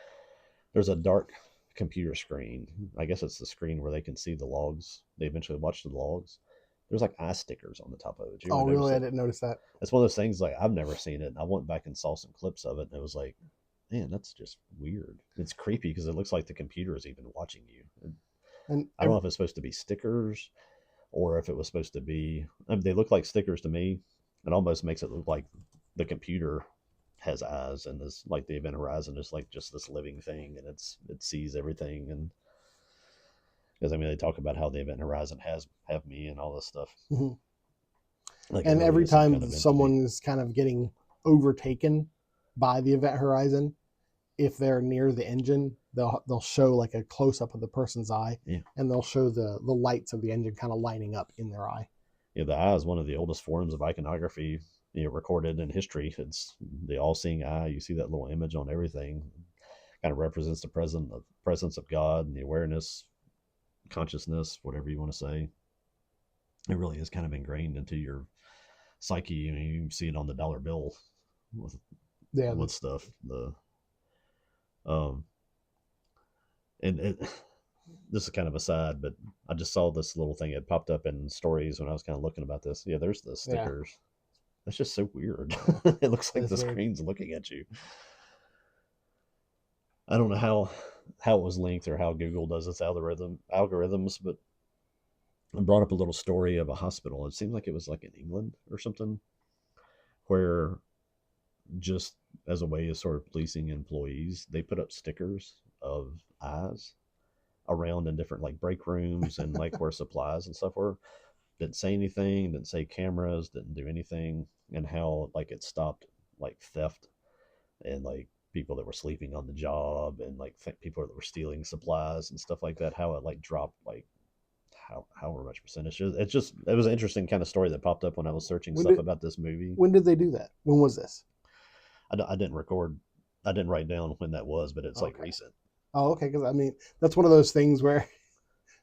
There's a dark computer screen. I guess it's the screen where they can see the logs. They eventually watch the logs. There's like eye stickers on the top of it. Oh, really? I didn't notice that. It's one of those things, like, I've never seen it. I went back and saw some clips of it, and it was like, man, that's just weird. It's creepy because it looks like the computer is even watching you. And I don't know if it's supposed to be stickers or if it was supposed to be. I mean, they look like stickers to me. It almost makes it look like the computer has eyes, and this, like, the event horizon is like just this living thing, and it sees everything. And because, I mean, they talk about how the event horizon have me and all this stuff. Like, and every time someone is kind of getting overtaken by the event horizon, if they're near the engine, they'll show like a close up of the person's eye, and they'll show the lights of the engine kind of lining up in their eye. Yeah, the eye is one of the oldest forms of iconography, recorded in history. It's the all-seeing eye. You see that little image on everything. Kind of represents the presence of God and the awareness, consciousness, whatever you want to say. It really is kind of ingrained into your psyche. You see it on the dollar bill with stuff. And this is kind of a side, but I just saw this little thing. It popped up in stories when I was kind of looking about this. Yeah, there's the Yeah, stickers. That's just so weird. It looks like that's the weird. screen's looking at you. I don't know how it was linked or how Google does its algorithms, but I brought up a little story of a hospital. It seemed like it was like in England or something, where just as a way of sort of policing employees, they put up stickers of eyes around in different like break rooms and like where supplies and stuff were. Didn't say anything, didn't say cameras, didn't do anything, and how like it stopped like theft and like people that were sleeping on the job and like people that were stealing supplies and stuff like that. How it like dropped like however much percentage. It was an interesting kind of story that popped up when I was searching When stuff did about this movie. when did they do that? When was this? I didn't record. I didn't write down when that was, but it's like Okay. recent. Oh, okay. Because I mean, that's one of those things where,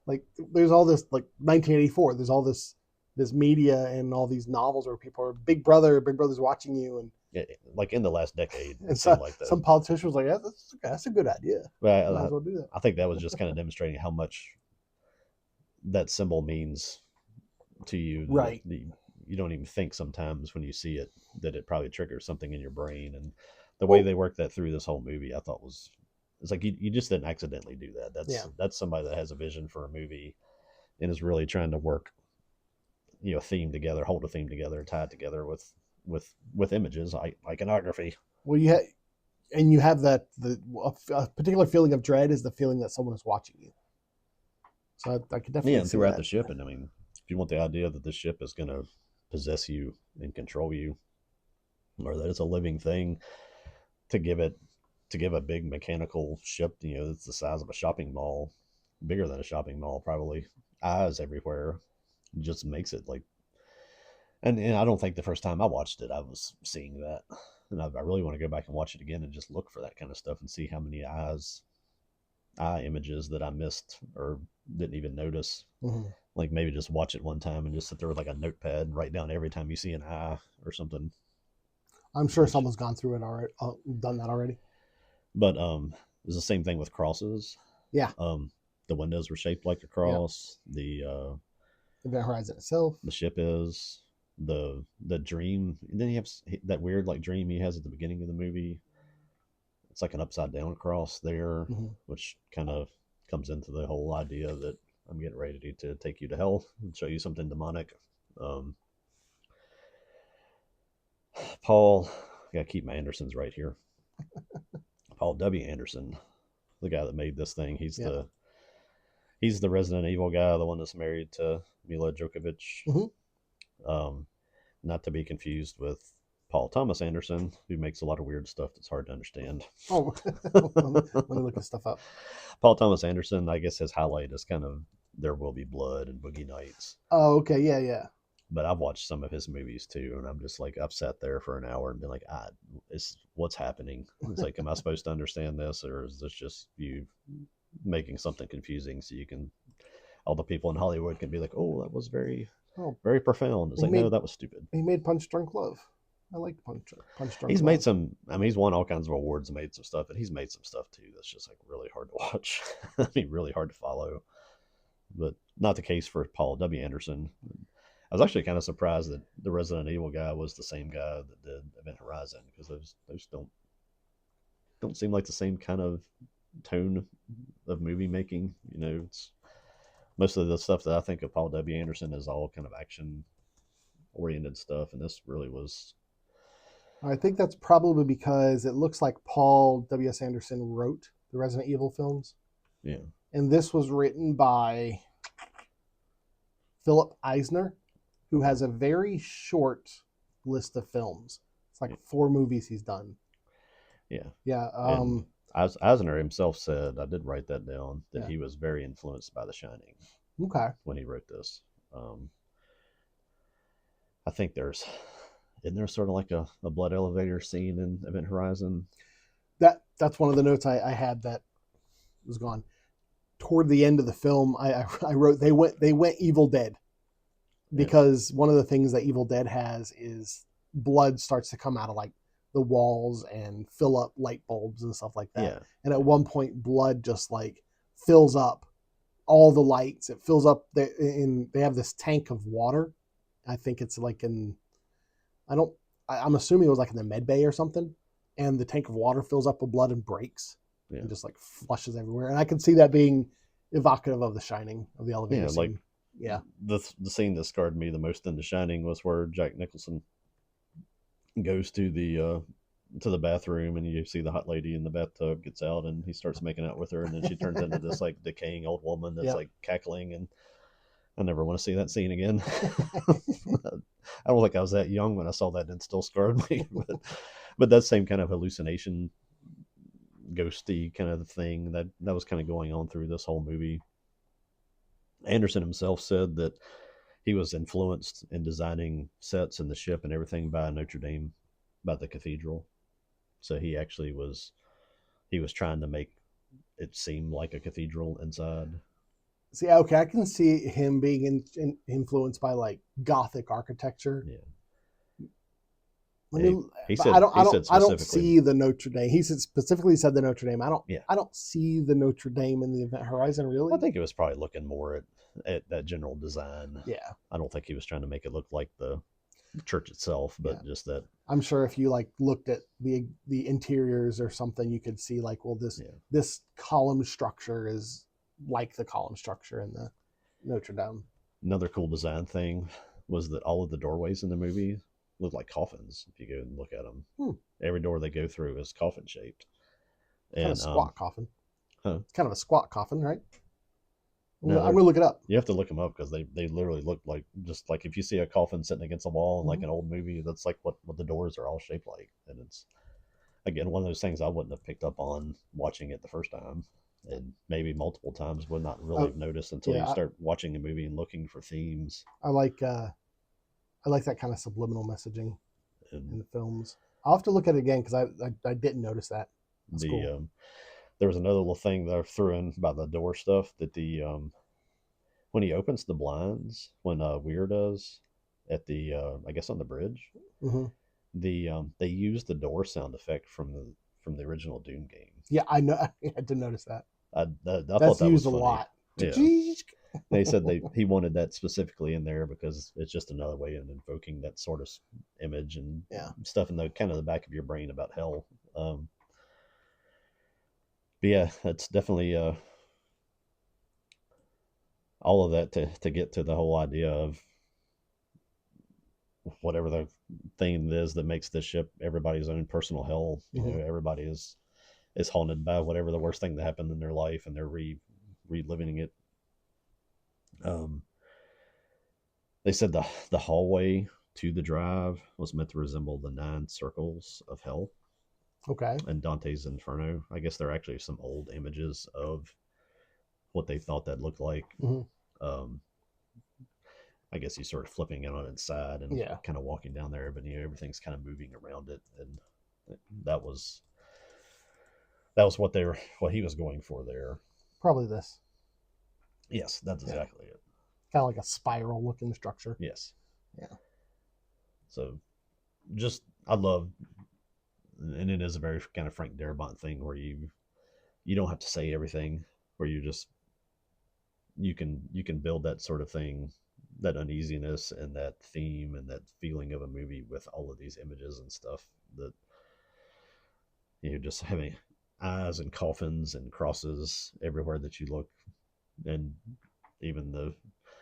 like, there's all this like 1984. There's all this media and all these novels where people are Big Brother's watching you, Like in the last decade, and it so seemed like that. some politician was like, yeah, that's a good idea. But Might as well do that. I think that was just kind of demonstrating how much that symbol means to you. Right. You don't even think sometimes when you see it that it probably triggers something in your brain. And the way Well, they worked that through this whole movie, I thought was it's like you just didn't accidentally do that. yeah. That's somebody that has a vision for a movie and is really trying to work a theme together, hold a theme together, tie it together with images, iconography. Well, you have that a particular feeling of dread is the feeling that someone is watching you. So I could Yeah, definitely and see throughout the that. ship, and I mean, if you want the idea that the ship is going to possess you and control you, or that it's a living thing, to give it to give a big mechanical ship, it's the size of a shopping mall, bigger than a shopping mall, probably eyes everywhere, just makes it like. And I don't think the first time I watched it, I was seeing that, and I really want to go back and watch it again and just look for that kind of stuff and see how many eye images that I missed or didn't even notice. Mm-hmm. Like maybe just watch it one time and just sit there with like a notepad, write down every time you see an eye or something. I'm sure Which, someone's gone through it already, done that already. but it's the same thing with crosses. Yeah. Um, the windows were shaped like a Yeah. cross. Event Horizon itself. The ship is the dream. And then you have that weird like dream he has at the beginning of the movie. It's like an upside down cross there, Mm-hmm. which kind of comes into the whole idea that I'm getting ready to take you to hell and show you something demonic. Um, Paul, I gotta keep my Andersons right here. Paul W. Anderson, the guy that made this thing. Yeah. He's the Resident Evil guy, the one that's married to Mila Djokovic. Mm-hmm. Um, not to be confused with Paul Thomas Anderson, who makes a lot of weird stuff that's hard to understand. Oh, let me look this stuff up. Paul Thomas Anderson, I guess his highlight is kind of There Will Be Blood and Boogie Nights. Oh, okay. Yeah, yeah. But I've watched some of his movies too, and I'm just like I've sat there for an hour and been like, it's what's happening. It's like, am I supposed to understand this, or is this just you making something confusing so you can all the people in Hollywood can be like, oh, that was very Oh, very profound. It's like, no, that was stupid. he made Punch Drunk Love. I like Punch Drunk He's Love. made some. I mean, he's won all kinds of awards and made some stuff, and he's made some stuff too that's just like really hard to watch. I mean, really hard to follow. But not the case for Paul W. Anderson. I was actually kind of surprised that the Resident Evil guy was the same guy that did Event Horizon, because those don't seem like the same kind of tone of movie making. It's most of the stuff that I think of Paul W. Anderson is all kind of action oriented stuff, and this really was. I think that's probably because it looks like Paul W.S. Anderson wrote the Resident Evil films. Yeah. And this was written by Philip Eisner, who has a very short list of films. It's like 4 movies he's done. Yeah. Yeah. Eisner himself said, I did write that down, that Yeah. he was very influenced by The Shining. Okay. When he wrote this. I think isn't there sort of like a blood elevator scene in Event Horizon? That's one of the notes I had that was gone. Toward the end of the film, I wrote they went Evil Dead, because one of the things that Evil Dead has is blood starts to come out of like the walls and fill up light bulbs and stuff like that. Yeah. And at one point, blood just like fills up all the lights. It fills up they have this tank of water. I think it's like I don't I'm assuming it was like in the med bay or something. And the tank of water fills up with blood and breaks and just like flushes everywhere. And I can see that being evocative of The Shining, of the elevator scene. Like yeah. The scene that scarred me the most in The Shining was where Jack Nicholson goes to the bathroom, and you see the hot lady in the bathtub gets out, and he starts making out with her, and then she turns into this like decaying old woman that's like cackling, and I never want to see that scene again. I don't think I was that young when I saw that, and it still scarred me. But that same kind of hallucination, ghosty kind of thing that was kind of going on through this whole movie. Anderson himself said that he was influenced in designing sets and the ship and everything by Notre Dame, by the cathedral. So he actually was trying to make it seem like a cathedral inside. See, okay, I can see him being influenced by like Gothic architecture. Yeah. He said, I don't see the Notre Dame. He specifically said the Notre Dame. I don't see the Notre Dame in the Event Horizon, really. I think he was probably looking more at that general design. Yeah. I don't think he was trying to make it look like the church itself, but just that. I'm sure if you like looked at the interiors or something, you could see like, well, this column structure is like the column structure in the Notre Dame. Another cool design thing was that all of the doorways in the movie look like coffins. If you go and look at them, every door they go through is coffin shaped. Kind of squat coffin. Huh? It's kind of a squat coffin, right? No, I'm gonna look it up. You have to look them up because they literally look like, just like if you see a coffin sitting against a wall in like an old movie, that's like what the doors are all shaped like. And it's, again, one of those things I wouldn't have picked up on watching it the first time, and maybe multiple times would not really have noticed until you start watching a movie and looking for themes. I like that kind of subliminal messaging in the films. I'll have to look at it again because I didn't notice that. That's cool. There was another little thing that I threw in about the door stuff, that when he opens the blinds, when Weir does at the I guess on the bridge, they use the door sound effect from the original Doom game. Yeah, I know. I did notice that. I thought that used was funny. A lot. Yeah. They said he wanted that specifically in there because it's just another way of invoking that sort of image and stuff in the kind of the back of your brain about hell. But yeah, that's definitely all of that to get to the whole idea of whatever the thing is that makes this ship everybody's own personal hell. You know, everybody is haunted by whatever the worst thing that happened in their life, and they're reliving it. They said the hallway to the drive was meant to resemble the 9 circles of hell. Okay. And Dante's Inferno. I guess there are actually some old images of what they thought that looked like. I guess he's sort of flipping it on its side and kind of walking down there, but everything's kind of moving around it, and that was what he was going for there. Probably this. Yes, that's exactly it. Kind of like a spiral looking structure. Yes. Yeah. So, I love, and it is a very kind of Frank Darabont thing where you don't have to say everything, where you can build that sort of thing, that uneasiness and that theme and that feeling of a movie with all of these images and stuff, that just having eyes and coffins and crosses everywhere that you look, and even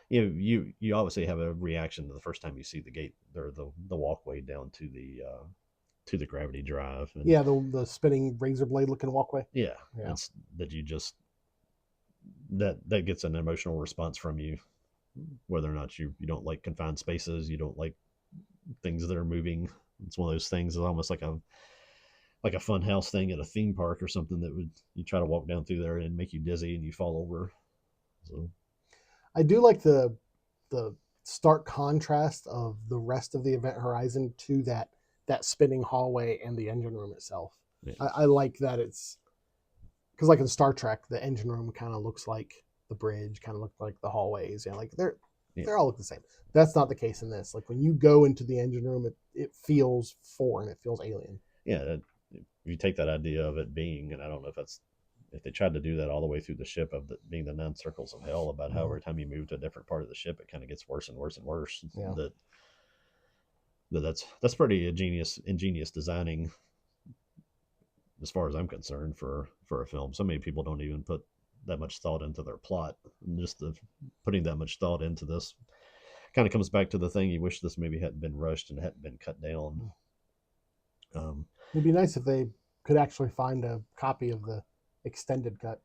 you obviously have a reaction the first time you see the gate or the walkway down to the gravity drive. And the spinning razor blade looking walkway. It's that you just that gets an emotional response from you, whether or not you don't like confined spaces, you don't like things that are moving. It's one of those things. It's almost like a fun house thing at a theme park or something that you try to walk down through there and make you dizzy and you fall over. So I do like the stark contrast of the rest of the Event Horizon to that spinning hallway and the engine room itself. Yeah. I like that it's because like in Star Trek, the engine room kind of looks like the bridge, kind of look like the hallways. Like they're all look the same. That's not the case in this. Like when you go into the engine room, it feels foreign. It feels alien. Yeah. If you take that idea of it being, and I don't know if if they tried to do that all the way through the ship of being the 9 circles of hell, about how Mhm. every time you move to a different part of the ship, it kind of gets worse and worse and worse. Yeah. That's pretty ingenious designing, as far as I'm concerned, for a film. So many people don't even put that much thought into their plot, and just putting that much thought into this kind of comes back to the thing. You wish this movie hadn't been rushed and hadn't been cut down. Um, It'd be nice if they could actually find a copy of the extended cut.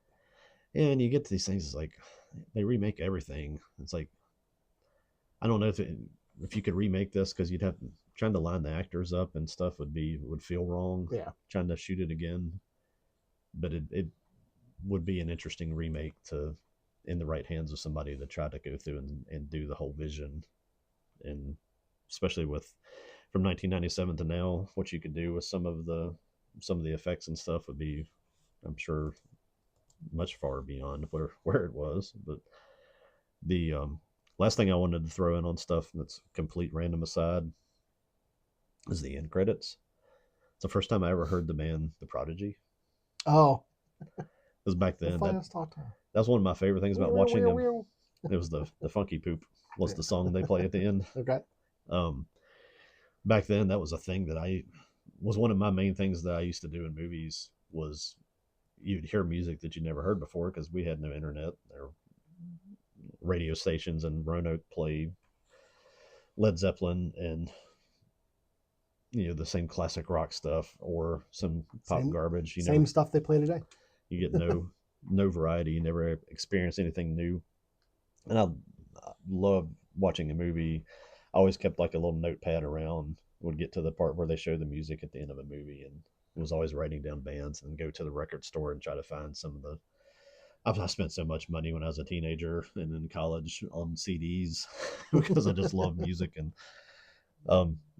and you get to these things, it's like they remake everything. It's like, I don't know if you could remake this, because you'd have trying to line the actors up and stuff would feel wrong. Yeah. Trying to shoot it again, but it would be an interesting remake to in the right hands of somebody to try to go through and do the whole vision, and especially with from 1997 to now, what you could do with some of the effects and stuff would be, I'm sure, much far beyond where it was. But the last thing I wanted to throw in on stuff that's complete random aside is the end credits. It's the first time I ever heard the band The Prodigy. Oh, Because back then that was one of my favorite things about watching them. It was the Funky Poop was the song they play at the end. Okay. Back then that was a thing that I was one of my main things that I used to do in movies was you'd hear music that you never heard before, because we had no internet or radio stations, and Roanoke play Led Zeppelin and the same classic rock stuff or some pop garbage. Same stuff they play today. You get no variety. You never experience anything new. And I love watching a movie. I always kept like a little notepad around. Would get to the part where they show the music at the end of a movie, and was always writing down bands, and go to the record store and try to find some of the. I spent so much money when I was a teenager and in college on CDs because I just love music, and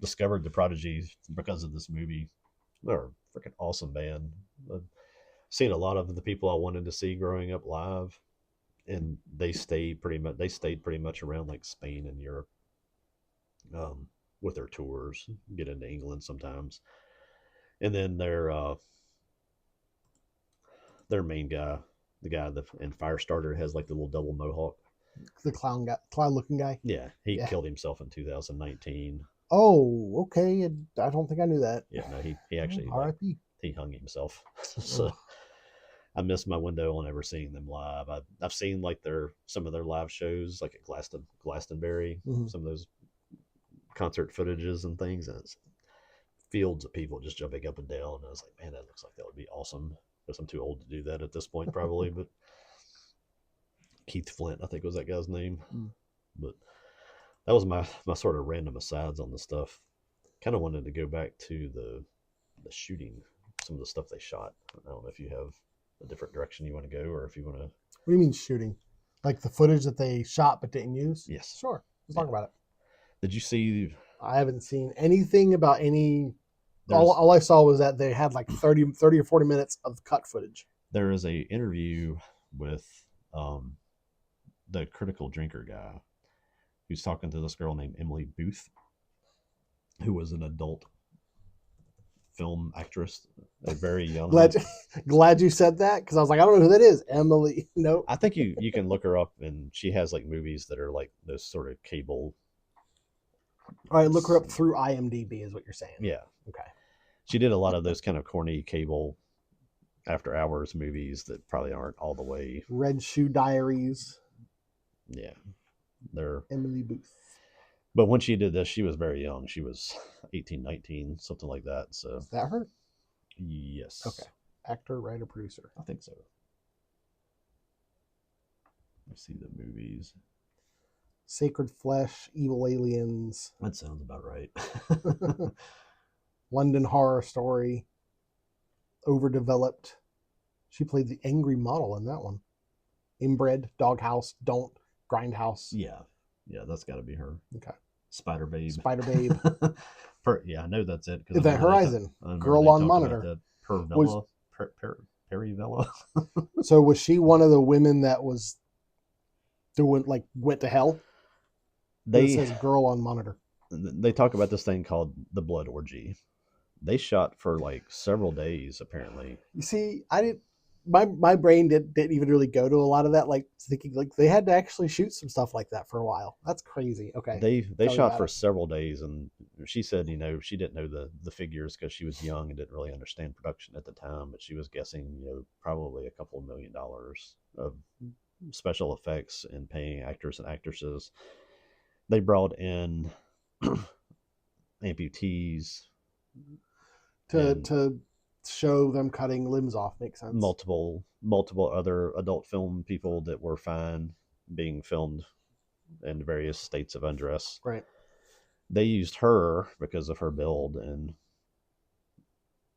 discovered the Prodigy because of this movie. They're a freaking awesome band. I've seen a lot of the people I wanted to see growing up live, and they stayed pretty much around like Spain and Europe, with their tours. Get into England sometimes, and then their main guy, the guy in Firestarter, has like the little double mohawk. The clown looking guy. Yeah, he killed himself in 2019. Oh, okay. I don't think I knew that. Yeah, no, he actually R.I.P. He hung himself. So I missed my window on ever seeing them live. I've seen like some of their live shows, like at Glastonbury, some of those concert footages and things, and it's fields of people just jumping up and down. And I was like, man, that looks like that would be awesome. Because I'm too old to do that at this point, probably. But Keith Flint, I think was that guy's name. But that was my sort of random asides on the stuff. Kind of wanted to go back to the shooting, some of the stuff they shot. I don't know if you have a different direction you want to go, or if you want to. What do you mean shooting? Like the footage that they shot but didn't use? Yes. Sure. Let's talk about it. Did you see? I haven't seen anything about any. All I saw was that they had like 30 or 40 minutes of cut footage. There is a interview with the Critical Drinker guy, who's talking to this girl named Emily Booth, who was an adult film actress, a very young. Glad you said that, because I was like, I don't know who that is. Emily. No. I think you can look her up, and she has like movies that are like those sort of cable. All right, look her up through IMDb is what you're saying. Yeah. Okay. She did a lot of those kind of corny cable after hours movies that probably aren't all the way. Red Shoe Diaries. Yeah. They're Emily Booth. But when she did this, she was very young. She was 18, 19, something like that. So is that her? Yes. Okay. Actor, writer, producer. I think so. Let's see the movies. Sacred Flesh, Evil Aliens. That sounds about right. London Horror Story. Overdeveloped. She played the angry model in that one. Inbred, Doghouse, Don't, Grindhouse. Yeah. Yeah, that's got to be her. Okay. Spider Babe. Yeah, I know that's it. Event Horizon. Girl on Monitor. Perivella. So was she one of the women that was doing, like, went to hell? It says Girl on Monitor. They talk about this thing called the Blood Orgy. They shot for like several days, apparently. You see, my brain didn't even really go to a lot of that, like thinking like they had to actually shoot some stuff like that for a while. That's crazy. Okay, They tell me shot about for it. several days, and she said, she didn't know the figures because she was young and didn't really understand production at the time, but she was guessing, probably a couple of $1 million of special effects and paying actors and actresses. They brought in amputees and To show them cutting limbs off makes sense. multiple other adult film people that were fine being filmed in various states of undress. Right. They used her because of her build, and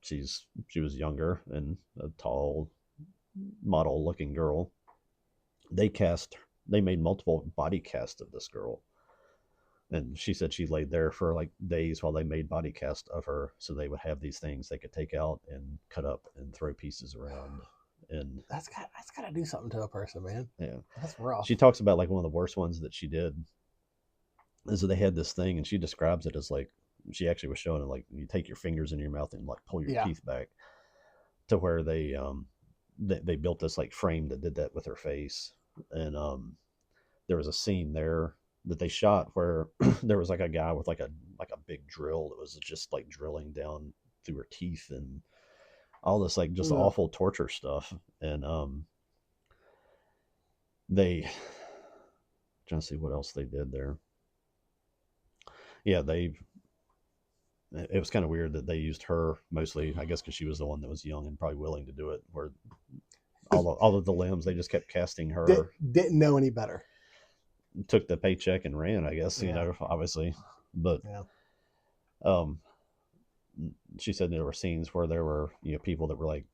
she was younger and a tall model looking girl. They made multiple body casts of this girl, and she said she laid there for like days while they made body cast of her, so they would have these things they could take out and cut up and throw pieces around. And That's gotta do something to a person, man. yeah, That's rough. she talks about like one of the worst ones that she did is that they had this thing, and she describes it as like, she actually was showing it like you take your fingers in your mouth and like pull your Yeah. teeth back, to where they built this like frame that did that with her face. And there was a scene there that they shot where there was like a guy with like a big drill that was just like drilling down through her teeth and all this like just Ugh. awful torture stuff. And they trying to see what else they did there. Yeah, it was kind of weird that they used her mostly, I guess, because she was the one that was young and probably willing to do it. Where all of the limbs, they just kept casting her. Didn't know any better. Took the paycheck and ran, I guess. Yeah. Obviously, but Yeah. um, she said there were scenes where there were people that were like,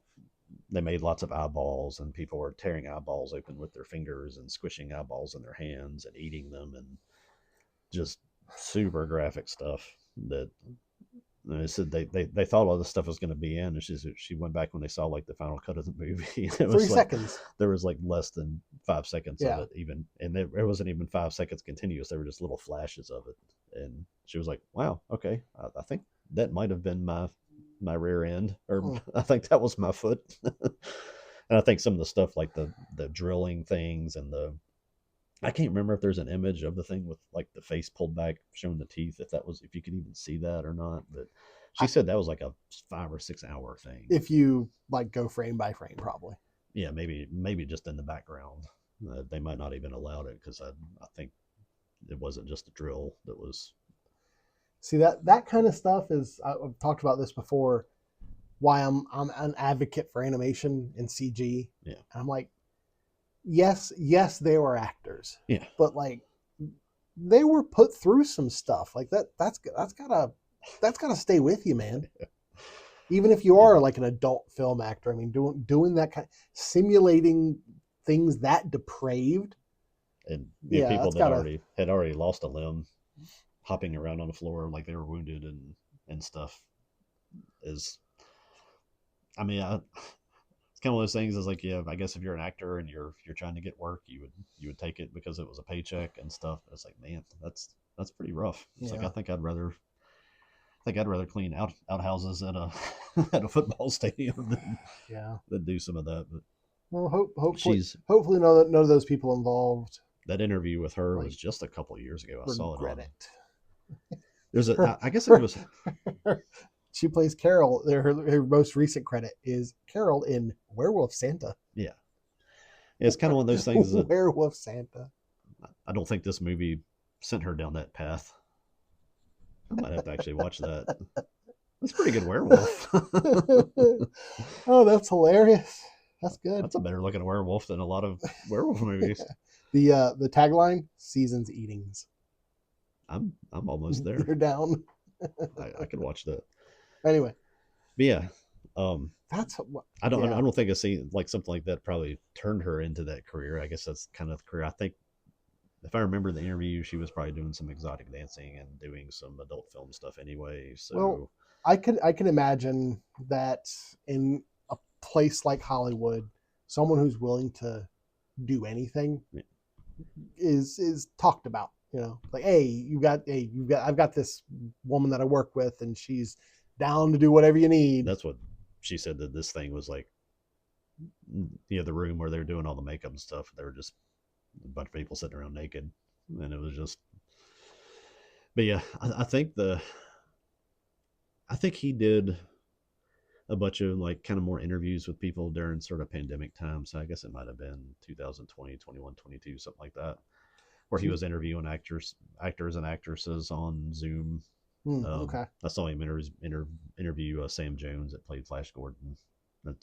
they made lots of eyeballs, and people were tearing eyeballs open with their fingers and squishing eyeballs in their hands and eating them, and just super graphic stuff that. And they said they thought all this stuff was going to be in, and she went back when they saw like the final cut of the movie. And it was 3 like seconds. there was like less than 5 seconds Yeah. of it even, and it wasn't even 5 seconds continuous. There were just little flashes of it, and she was like, "Wow, okay, I think that might have been my rear end, or I think that was my foot." And I think some of the stuff like the drilling things and I can't remember if there's an image of the thing with like the face pulled back, showing the teeth, if you could even see that or not. But she said that was like a 5 or 6 hour thing. If you like go frame by frame, probably. Yeah, maybe just in the background. They might not even allowed it because I think it wasn't just a drill that was. See that kind of stuff is, I've talked about this before. Why I'm an advocate for animation and CG. Yeah, and I'm like, yes, they were actors. Yeah, but like they were put through some stuff like that. That's gotta stay with you, man. Even if you are like an adult film actor, I mean, doing that kind of simulating things that depraved, and yeah, people that gotta, had already lost a limb, hopping around on the floor like they were wounded and stuff, is. I mean, it's kind of one of those things. Is like, yeah, I guess if you're an actor and you're trying to get work, you would take it because it was a paycheck and stuff. It's like, man, that's pretty rough. It's like, I think I'd rather clean outhouses at a at a football stadium than do some of that. But well, hopefully none of those people involved. That interview with her was just a couple of years ago. I saw it on. There's I guess it was. She plays Carol. Her most recent credit is Carol in Werewolf Santa. Yeah, it's kind of one of those things that Werewolf Santa. I don't think this movie sent her down that path. I might have to actually watch that. That's a pretty good werewolf. Oh, that's hilarious. That's good. That's a better looking werewolf than a lot of werewolf movies. The tagline: Season's Eatings. I'm almost there. You're down. I could watch that. Anyway, but yeah, that's I don't think I see like something like that probably turned her into that career. I guess that's kind of the career. I think if I remember the interview, she was probably doing some exotic dancing and doing some adult film stuff anyway. So well, I can imagine that in a place like Hollywood, someone who's willing to do anything is talked about. Like, hey, I've got this woman that I work with, and she's down to do whatever you need. That's what she said, that this thing was like the room where they were doing all the makeup and stuff. There were just a bunch of people sitting around naked, and it was just. But yeah, I think he did a bunch of like kind of more interviews with people during sort of pandemic time. So I guess it might have been 2020, 21, 22, something like that, where he was interviewing actors and actresses on Zoom. Okay. I saw him interview Sam Jones that played Flash Gordon.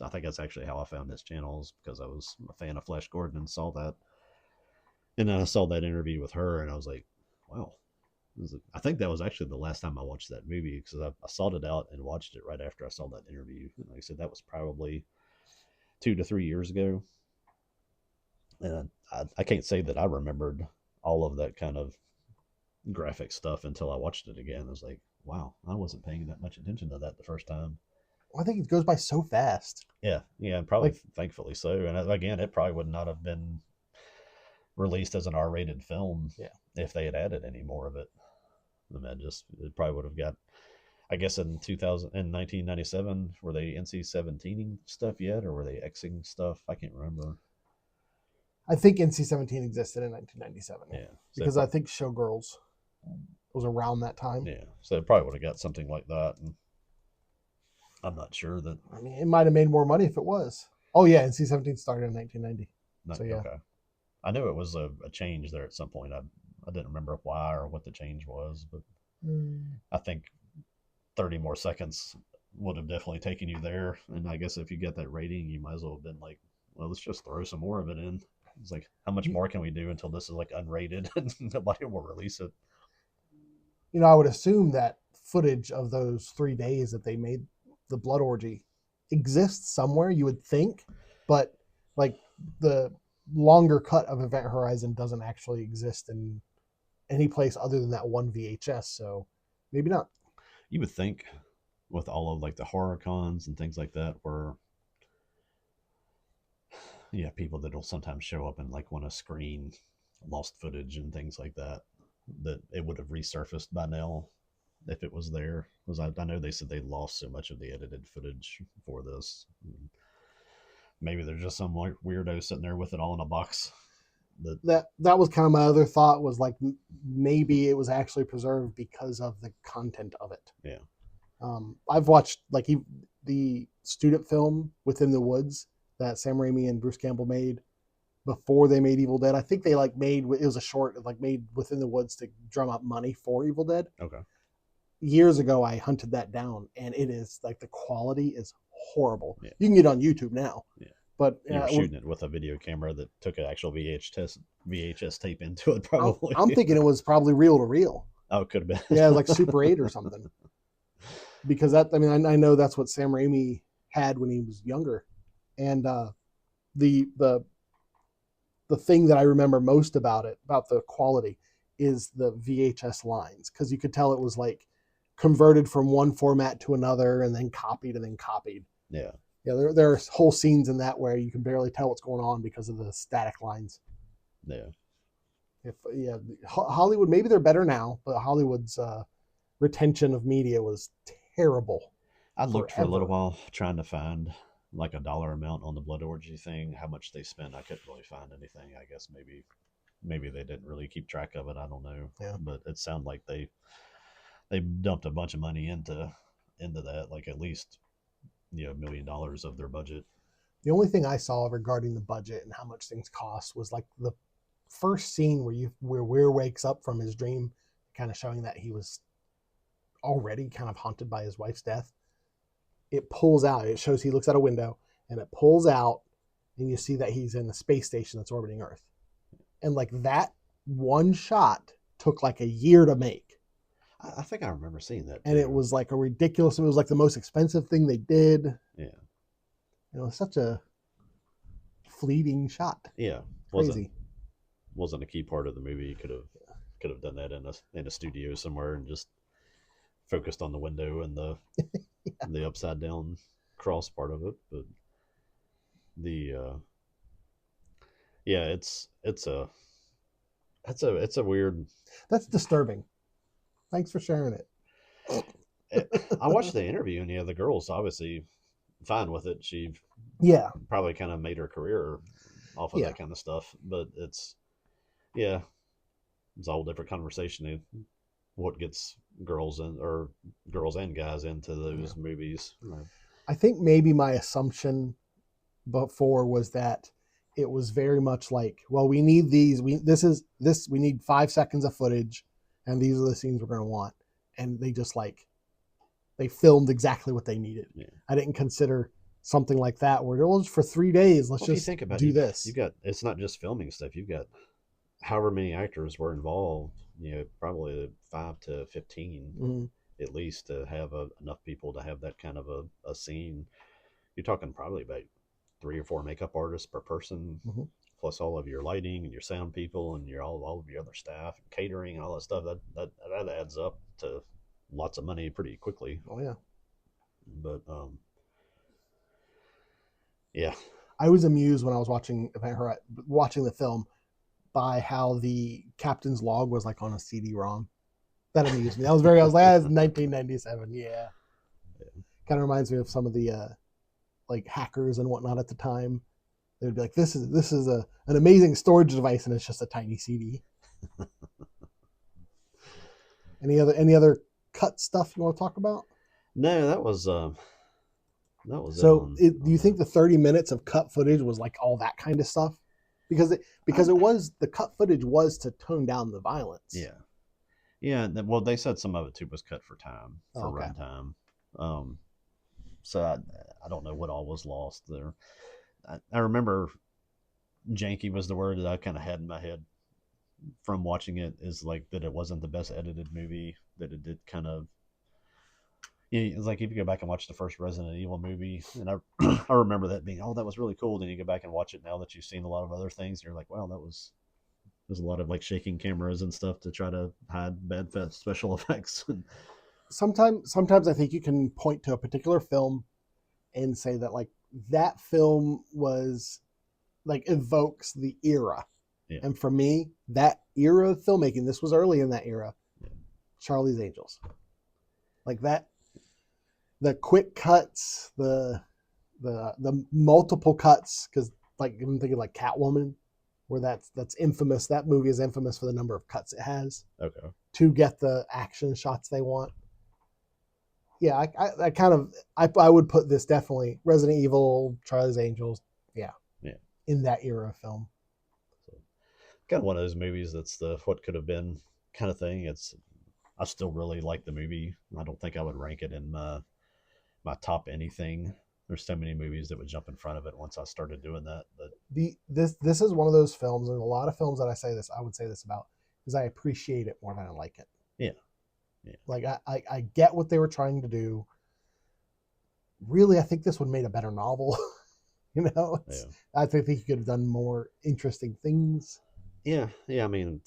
I think that's actually how I found his channels, because I was a fan of Flash Gordon and saw that. And then I saw that interview with her, and I was like, wow. I think that was actually the last time I watched that movie, because I sought it out and watched it right after I saw that interview. And like I said, that was probably 2 to 3 years ago. And I can't say that I remembered all of that kind of graphic stuff until I watched it again. I was like, wow, I wasn't paying that much attention to that the first time. I think it goes by so fast. Yeah, and probably Like, thankfully so. And again, it probably would not have been released as an R-rated film yeah. if they had added any more of it. And that just it probably would have got. I guess in 1997, were they NC-17ing stuff yet, or were they Xing stuff? I can't remember. I think NC-17 existed in 1997. Yeah, so because I think Showgirls was around that time. Yeah, so it probably would have got something like that. And I'm not sure that. I mean, it might have made more money if it was. Oh yeah, NC-17 started in 1990. So yeah. Okay. I knew it was a change there at some point. I didn't remember why or what the change was, but I think 30 more seconds would have definitely taken you there. And I guess if you get that rating, you might as well have been like, well, let's just throw some more of it in. It's like, how much more can we do until this is like unrated and nobody will release it? You know, I would assume that footage of those 3 days that they made the blood orgy exists somewhere, you would think, but like the longer cut of Event Horizon doesn't actually exist in any place other than that one VHS, so maybe not. You would think with all of like the horror cons and things like that, where yeah, people that will sometimes show up and like want to screen lost footage and things like that, that it would have resurfaced by now if it was there. Because I know they said they lost so much of the edited footage for this. Maybe there's just some like weirdo sitting there with it all in a box. That was kind of my other thought, was like maybe it was actually preserved because of the content of it. Yeah. I've watched like the student film Within the Woods that Sam Raimi and Bruce Campbell made before they made Evil Dead. I think they like made, it was a short, like made Within the Woods to drum up money for Evil Dead. Okay. Years ago, I hunted that down, and it is like the quality is horrible. Yeah. You can get it on YouTube now. Yeah. But you were shooting it with a video camera that took an actual VHS tape into it, probably. I'm thinking it was probably reel to reel. Oh, it could have been. Yeah, like Super 8 or something. Because that, I mean, I know that's what Sam Raimi had when he was younger. And the thing that I remember most about it, about the quality, is the VHS lines. Because you could tell it was like converted from one format to another and then copied and then copied. Yeah. Yeah, there are whole scenes in that where you can barely tell what's going on because of the static lines. Yeah. Hollywood, maybe they're better now, but Hollywood's retention of media was terrible. I looked for a little while trying to find like a dollar amount on the blood orgy thing, how much they spent. I couldn't really find anything. I guess maybe they didn't really keep track of it. I don't know. Yeah. But it sounded like they dumped a bunch of money into that, like at least $1 million of their budget. The only thing I saw regarding the budget and how much things cost was like the first scene where Weir wakes up from his dream, kind of showing that he was already kind of haunted by his wife's death. It pulls out. It shows he looks out a window, and it pulls out, and you see that he's in a space station that's orbiting Earth. And like that one shot took like a year to make. I think I remember seeing that too. And it was like a ridiculous, it was like the most expensive thing they did. Yeah. It was such a fleeting shot. Yeah. Crazy. Wasn't a key part of the movie. You could have done that in a studio somewhere and just focused on the window and the the upside down cross part of it. But it's a weird. That's disturbing. Thanks for sharing it. I watched the interview, and the girl's obviously fine with it. She Yeah, probably kind of made her career off of yeah. that kind of stuff. But yeah, it's a whole different conversation of what gets girls in or girls and guys into Yeah. those movies. Right. I think maybe my assumption before was that it was very much like, well, we need these. We need 5 seconds of footage, and these are the scenes we're going to want. And they just like they filmed exactly what they needed. Yeah. I didn't consider something like that where it was for 3 days. Let's Well, if you just think about it, do this. you've got it's not just filming stuff. You've got however many actors were involved. Probably 5 to 15 Mm-hmm. at least to have enough people to have that kind of a scene. You're talking probably about 3 or 4 makeup artists per person, Mm-hmm. plus all of your lighting and your sound people and your all of your other staff and catering and all that stuff. That adds up to lots of money pretty quickly. Oh yeah. But yeah, I was amused when I was watching the film by how the captain's log was like on a CD-ROM. That amused me. That was very. I was like, that's 1997. Yeah. Kind of reminds me of some of the like hackers and whatnot at the time. They would be like, "This is an amazing storage device, and it's just a tiny CD." Any other cut stuff you want to talk about? no, that was it So, on do you think that. the 30 minutes of cut footage was like all that kind of stuff? Because it was the cut footage was to tone down the violence. Yeah, yeah. Well, they said some of it too was cut for Oh, okay. runtime. Um, so I don't know what all was lost there. I remember janky was the word that I kind of had in my head from watching it, is like that it wasn't the best edited movie, that it did kind of, it's like if you go back and watch the first Resident Evil movie, and I remember that being, oh, that was really cool. Then you go back and watch it now that you've seen a lot of other things, and you're like, wow, there's a lot of like shaking cameras and stuff to try to hide bad special effects. Sometimes I think you can point to a particular film and say that like that film was like evokes the era. Yeah. And for me, that era of filmmaking, this was early in that era. Yeah. Charlie's Angels. Like that, the quick cuts, the multiple cuts, because like I'm thinking like Catwoman, where that's infamous. That movie is infamous for the number of cuts it has Okay. to get the action shots they want. Yeah, I kind of I would put this definitely Resident Evil, Charlie's Angels, yeah, Yeah. in that era of film. So, kind of one of those movies that's the what could have been kind of thing. I still really like the movie. I don't think I would rank it in my top anything. There's so many movies that would jump in front of it once I started doing that. But This is one of those films, and a lot of films that I would say this about, is I appreciate it more than I like it. yeah, yeah, Like I get what they were trying to do. Really, I think this would have made a better novel. yeah, I think you could have done more interesting things. yeah, yeah. I mean,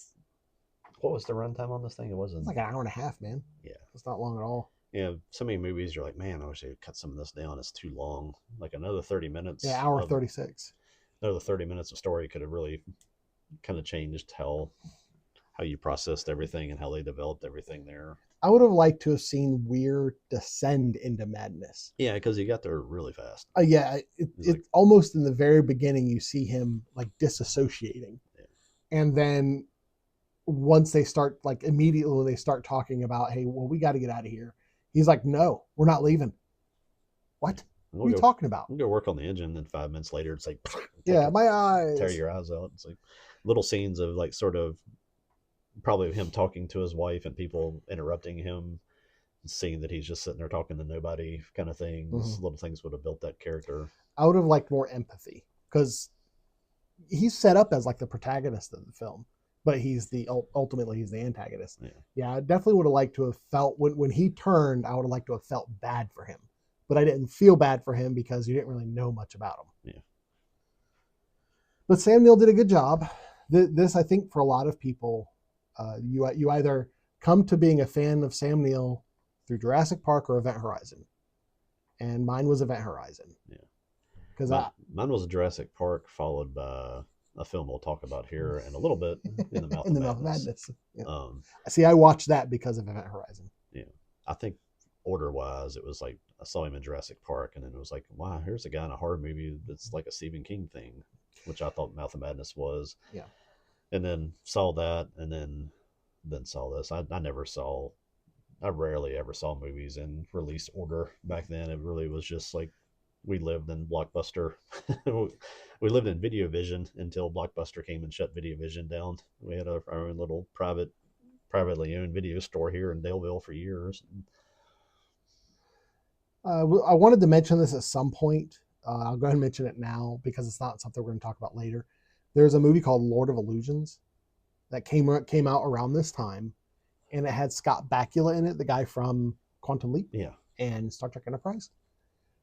what was the runtime on this thing? It It's wasn't. like an hour and a half, man. Yeah, It's not long at all. yeah. So many movies you're like, man, I wish they would cut some of this down. It's too long. Like another 30 minutes Yeah, hour of 36. another 30 minutes of story could have really kind of changed how you processed everything and how they developed everything there. I would have liked to have seen Weir descend into madness. Yeah, because he got there really fast. Yeah, He's it's like, almost in the very beginning you see him like disassociating, yeah, and then once they start like immediately when they start talking about, hey, well, we got to get out of here. He's like, no, we're not leaving. What? we'll What are you go talking about? we'll go work on the engine. Then 5 minutes later, it's like Yeah, my tear eyes. your eyes out. It's like little scenes of like sort of probably him talking to his wife and people interrupting him, seeing that he's just sitting there talking to nobody, kind of things. Mhm. Little things would have built that character. I would have liked more empathy because he's set up as like the protagonist of the film, but ultimately he's the antagonist. Yeah, Yeah, I definitely would have liked to have felt when he turned. I would have liked to have felt bad for him, but I didn't feel bad for him because you didn't really know much about him. yeah, But Sam Neill did a good job. This, I think, for a lot of people, you either come to being a fan of Sam Neill through Jurassic Park or Event Horizon, and mine was Event Horizon. yeah. Because Mine was Jurassic Park, followed by a film we'll talk about here in a little bit, in the Mouth in of the Mouth of Madness. Madness. Yeah. Um, See, I watched that because of Event Horizon. yeah, I think order wise, it was like I saw him in Jurassic Park, and then it was like, wow, here's a guy in a horror movie that's like a Stephen King thing, which I thought Mouth of Madness was. Yeah. And then saw that, and then saw this. I never saw. I rarely ever saw movies in release order back then. It really was just like we lived in Blockbuster. We lived in Video Vision until Blockbuster came and shut Video Vision down. We had our own little privately owned video store here in Daleville for years. I wanted to mention this at some point. I'll go ahead and mention it now because it's not something we're going to talk about later. There's a movie called Lord of Illusions that came out around this time, and it had Scott Bakula in it, the guy from Quantum Leap Yeah. and Star Trek Enterprise.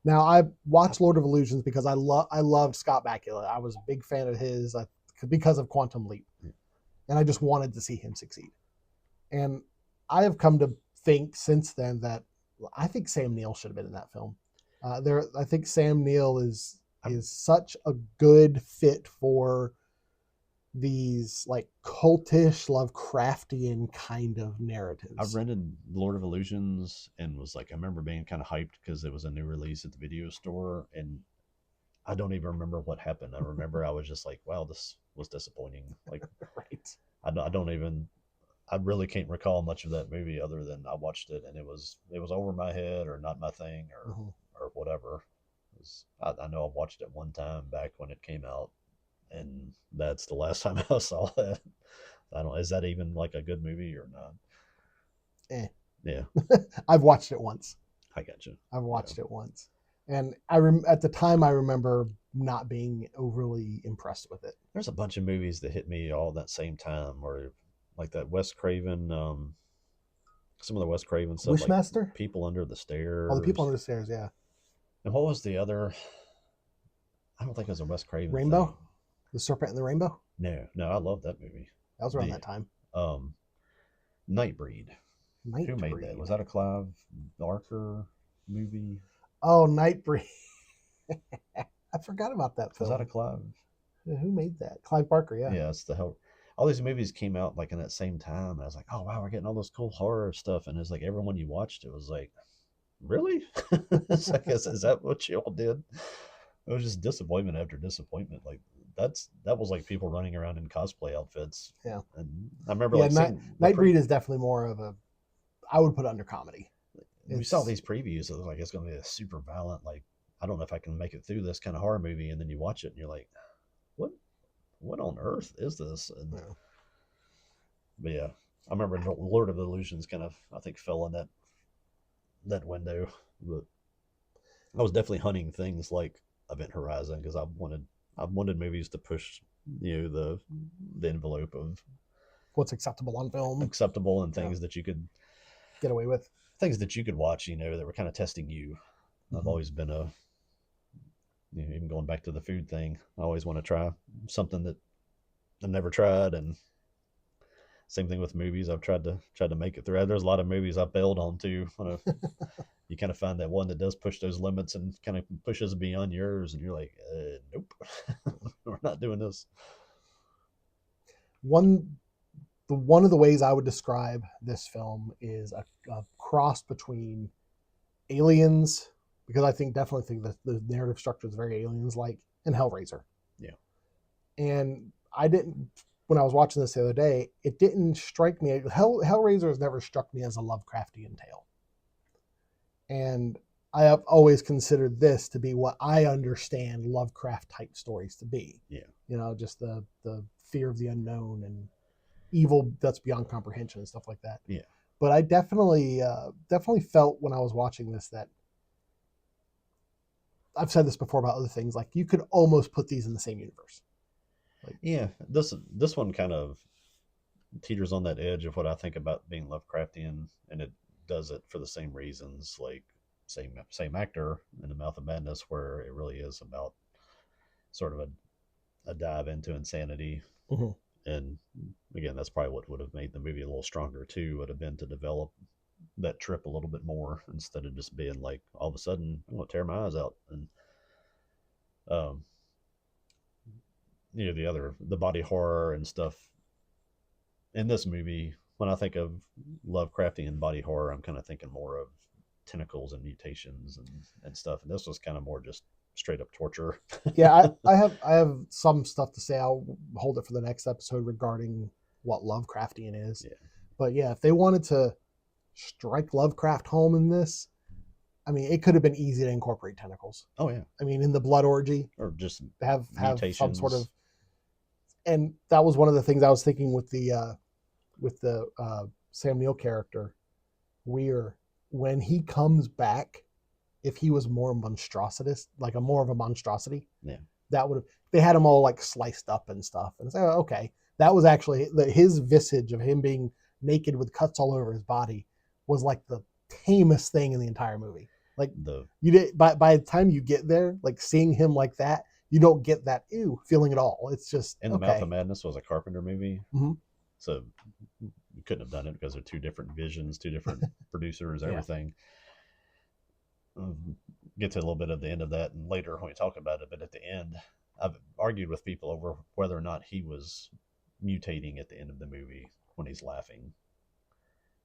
Now, I watched Lord of Illusions because I loved Scott Bakula. I was a big fan of his because of Quantum Leap, and I just wanted to see him succeed. And I have come to think since then that I think Sam Neill should have been in that film. I think Sam Neill is such a good fit for these like cultish Lovecraftian kind of narratives. I've rented Lord of Illusions and was like, I remember being kind of hyped because it was a new release at the video store, and I don't even remember what happened. I remember I was just like, wow, this was disappointing. Like, right. I really can't recall much of that movie other than I watched it and it was over my head or not my thing or whatever. I know I watched it one time back when it came out, and that's the last time I saw that. I don't. Is that even like a good movie or not? Yeah, I've watched it once. I got you. I've watched it once, and at the time I remember not being overly impressed with it. There's a bunch of movies that hit me all that same time, or like that Wes Craven. Some of the Wes Craven stuff, Wishmaster, like People Under the Stairs. Oh, the People Under the Stairs, yeah. And what was the other? I don't think it was a Wes Craven. Rainbow, thing. The Serpent and the Rainbow. No, I love that movie. That was around that time. Nightbreed. Nightbreed. Who made that? Was that a Clive Barker movie? Oh, Nightbreed. I forgot about that film. Was that a Clive? Who made that? Clive Barker, yeah. Yeah, it's the hell. All these movies came out like in that same time. And I was like, oh wow, we're getting all this cool horror stuff, and it's like everyone you watched, it was like, really? It's like, is that what you all did? It was just disappointment after disappointment. Like that was like people running around in cosplay outfits. Yeah, and I remember Nightbreed is definitely more of a. I would put it under comedy. We saw these previews. It was like it's going to be a super violent, like I don't know if I can make it through this kind of horror movie, and then you watch it and you're like, what on earth is this? And, yeah. But yeah, I remember Lord of Illusions kind of I think fell in that window, but I was definitely hunting things like Event Horizon because I wanted movies to push the envelope of what's acceptable on film, and things that you could get away with, things that you could watch, that were kind of testing you. Mm-hmm. I've always been even going back to the food thing, I always want to try something that I've never tried, and same thing with movies. I've tried to make it through. There's a lot of movies I bailed on too. You kind of find that one that does push those limits and kind of pushes beyond yours, and you're like, nope, we're not doing this. One of the ways I would describe this film is a cross between Aliens, because I definitely think that the narrative structure is very Aliens-like, and Hellraiser. Yeah. And when I was watching this the other day, it didn't strike me. Hellraiser has never struck me as a Lovecraftian tale. And I have always considered this to be what I understand Lovecraft type stories to be. Yeah. Just the fear of the unknown and evil that's beyond comprehension and stuff like that. Yeah. But I definitely felt when I was watching this that I've said this before about other things, like you could almost put these in the same universe. Yeah, this one kind of teeters on that edge of what I think about being Lovecraftian, and it does it for the same reasons, like same actor in The Mouth of Madness, where it really is about sort of a dive into insanity. Mm-hmm. And again, that's probably what would have made the movie a little stronger too, would have been to develop that trip a little bit more instead of just being like, all of a sudden, I'm going to tear my eyes out. And the body horror and stuff in this movie, when I think of Lovecraftian body horror, I'm kind of thinking more of tentacles and mutations and stuff. And this was kind of more just straight up torture. Yeah, I have some stuff to say. I'll hold it for the next episode regarding what Lovecraftian is. Yeah. But yeah, if they wanted to strike Lovecraft home in this, I mean, it could have been easy to incorporate tentacles. Oh yeah. I mean, in the blood orgy, Or just have mutations. some sort of, and that was one of the things I was thinking with the Sam Neill character, Weir, when he comes back, if he was more monstrositous, like more of a monstrosity, Yeah. that would have, they had him all like sliced up and stuff, and it's like, oh, okay, that was actually his visage of him being naked with cuts all over his body was like the tamest thing in the entire movie. Like you did by the time you get there, like seeing him like that, you don't get that ew feeling at all. It's just In the Mouth of Madness was a Carpenter movie, so you couldn't have done it because they're two different visions, two different producers, everything. Get to a little bit of the end of that and later when we talk about it, but at the end, I've argued with people over whether or not he was mutating at the end of the movie when he's laughing,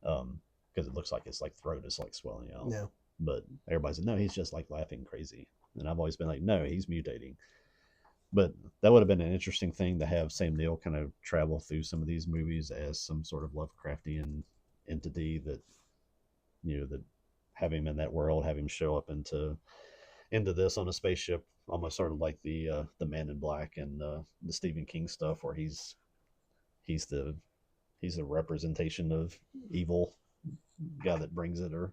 because it looks like his like throat is like swelling out. Yeah. But everybody said no, he's just like laughing crazy, and I've always been like, no, he's mutating. But that would have been an interesting thing to have Sam Neill kind of travel through some of these movies as some sort of Lovecraftian entity that, that have him in that world, have him show up into this on a spaceship, almost sort of like the Man in Black and the Stephen King stuff, where he's the representation of evil guy that brings it, or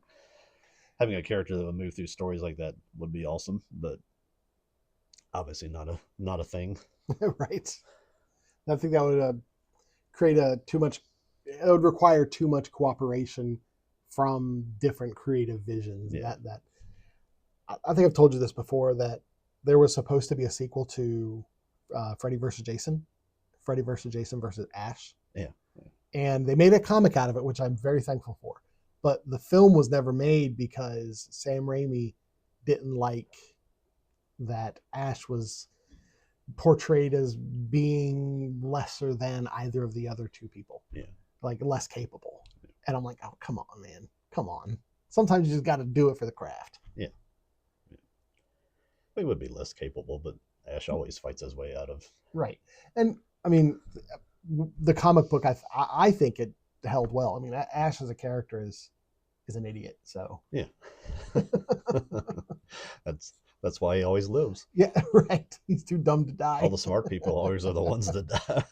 having a character that would move through stories like that would be awesome, but obviously not a thing. Right. I think that would create it would require too much cooperation from different creative visions. Yeah. That I think I've told you this before, that there was supposed to be a sequel to Freddy versus Jason versus Ash. Yeah. And they made a comic out of it, which I'm very thankful for. But the film was never made because Sam Raimi didn't like that Ash was portrayed as being lesser than either of the other two people. Yeah. Like less capable. Yeah. And I'm like, oh, come on, man. Come on. Sometimes you just got to do it for the craft. Yeah. He would be less capable, but Ash always fights his way out of. Right. And I mean, the comic book, I think it held well. I mean, Ash as a character is an idiot. So yeah. That's why he always lives. Yeah, right. He's too dumb to die. All the smart people always are the ones that die.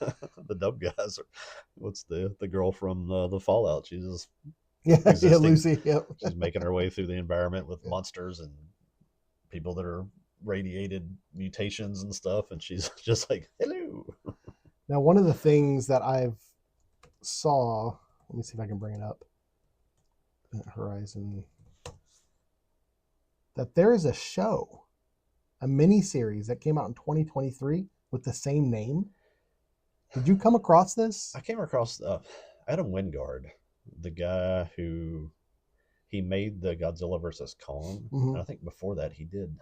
The dumb guys are. What's the girl from the Fallout? She's just Lucy. Yep. She's making her way through the environment with monsters and people that are radiated mutations and stuff, and she's just like, hello. Now, one of the things that I've saw, let me see if I can bring it up. Horizon. That there is a show, a mini series that came out in 2023 with the same name. Did you come across this? I came across Adam Wingard, the guy who he made the Godzilla versus Kong. Mm-hmm. And I think before that he did.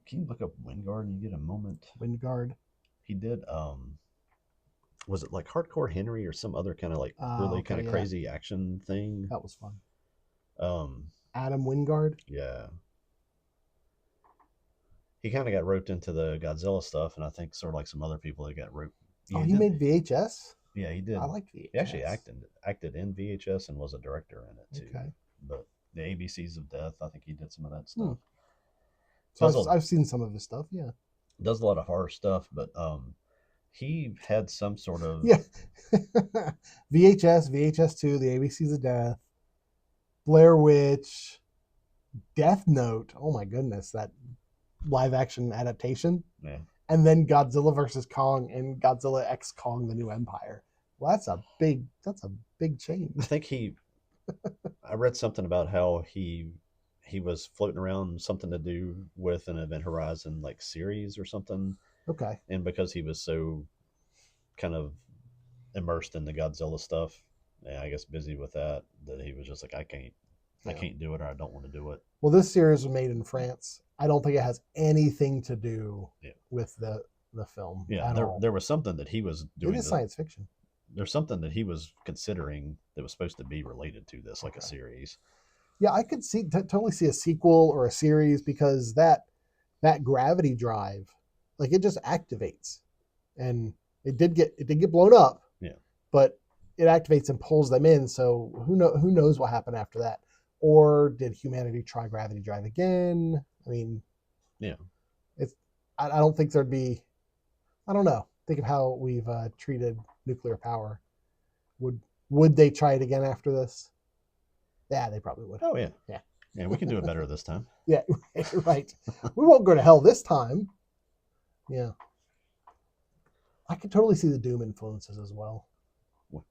Can you look up Wingard and you get a moment? Wingard. He did. Was it like Hardcore Henry or some other kind of like really kind of crazy action thing? That was fun. Adam Wingard. Yeah. He kind of got roped into the Godzilla stuff, and I think sort of like some other people that got roped. Yeah, he made VHS? Yeah, he did. I like VHS. He actually acted in VHS and was a director in it too. Okay. But the ABCs of Death, I think he did some of that stuff. So I've seen some of his stuff, yeah. Does a lot of horror stuff, but he had some sort of VHS 2, the ABCs of Death, Blair Witch, Death Note. Oh my goodness, that live action adaptation. Yeah. And then Godzilla versus Kong and Godzilla X Kong: The New Empire. Well, that's a big change. I think I read something about how he was floating around something to do with an Event Horizon like series or something. Okay. And because he was so kind of immersed in the Godzilla stuff, and I guess busy with that he was just like, I can't do it, or I don't want to do it. Well, this series was made in France. I don't think it has anything to do with the film. Yeah, there was something that he was doing. It is science fiction. there's something that he was considering that was supposed to be related to this, like a series. Yeah, I could totally see a sequel or a series because that gravity drive, like it just activates, and it did get blown up. Yeah. But it activates and pulls them in. So who knows what happened after that? Or did humanity try gravity drive again? I mean, yeah, it's I don't think there'd be. I don't know. Think of how we've treated nuclear power. Would they try it again after this? Yeah, they probably would. Oh yeah, yeah, yeah. We can do it better this time. yeah. Right. We won't go to hell this time. Yeah, I could totally see the Doom influences as well.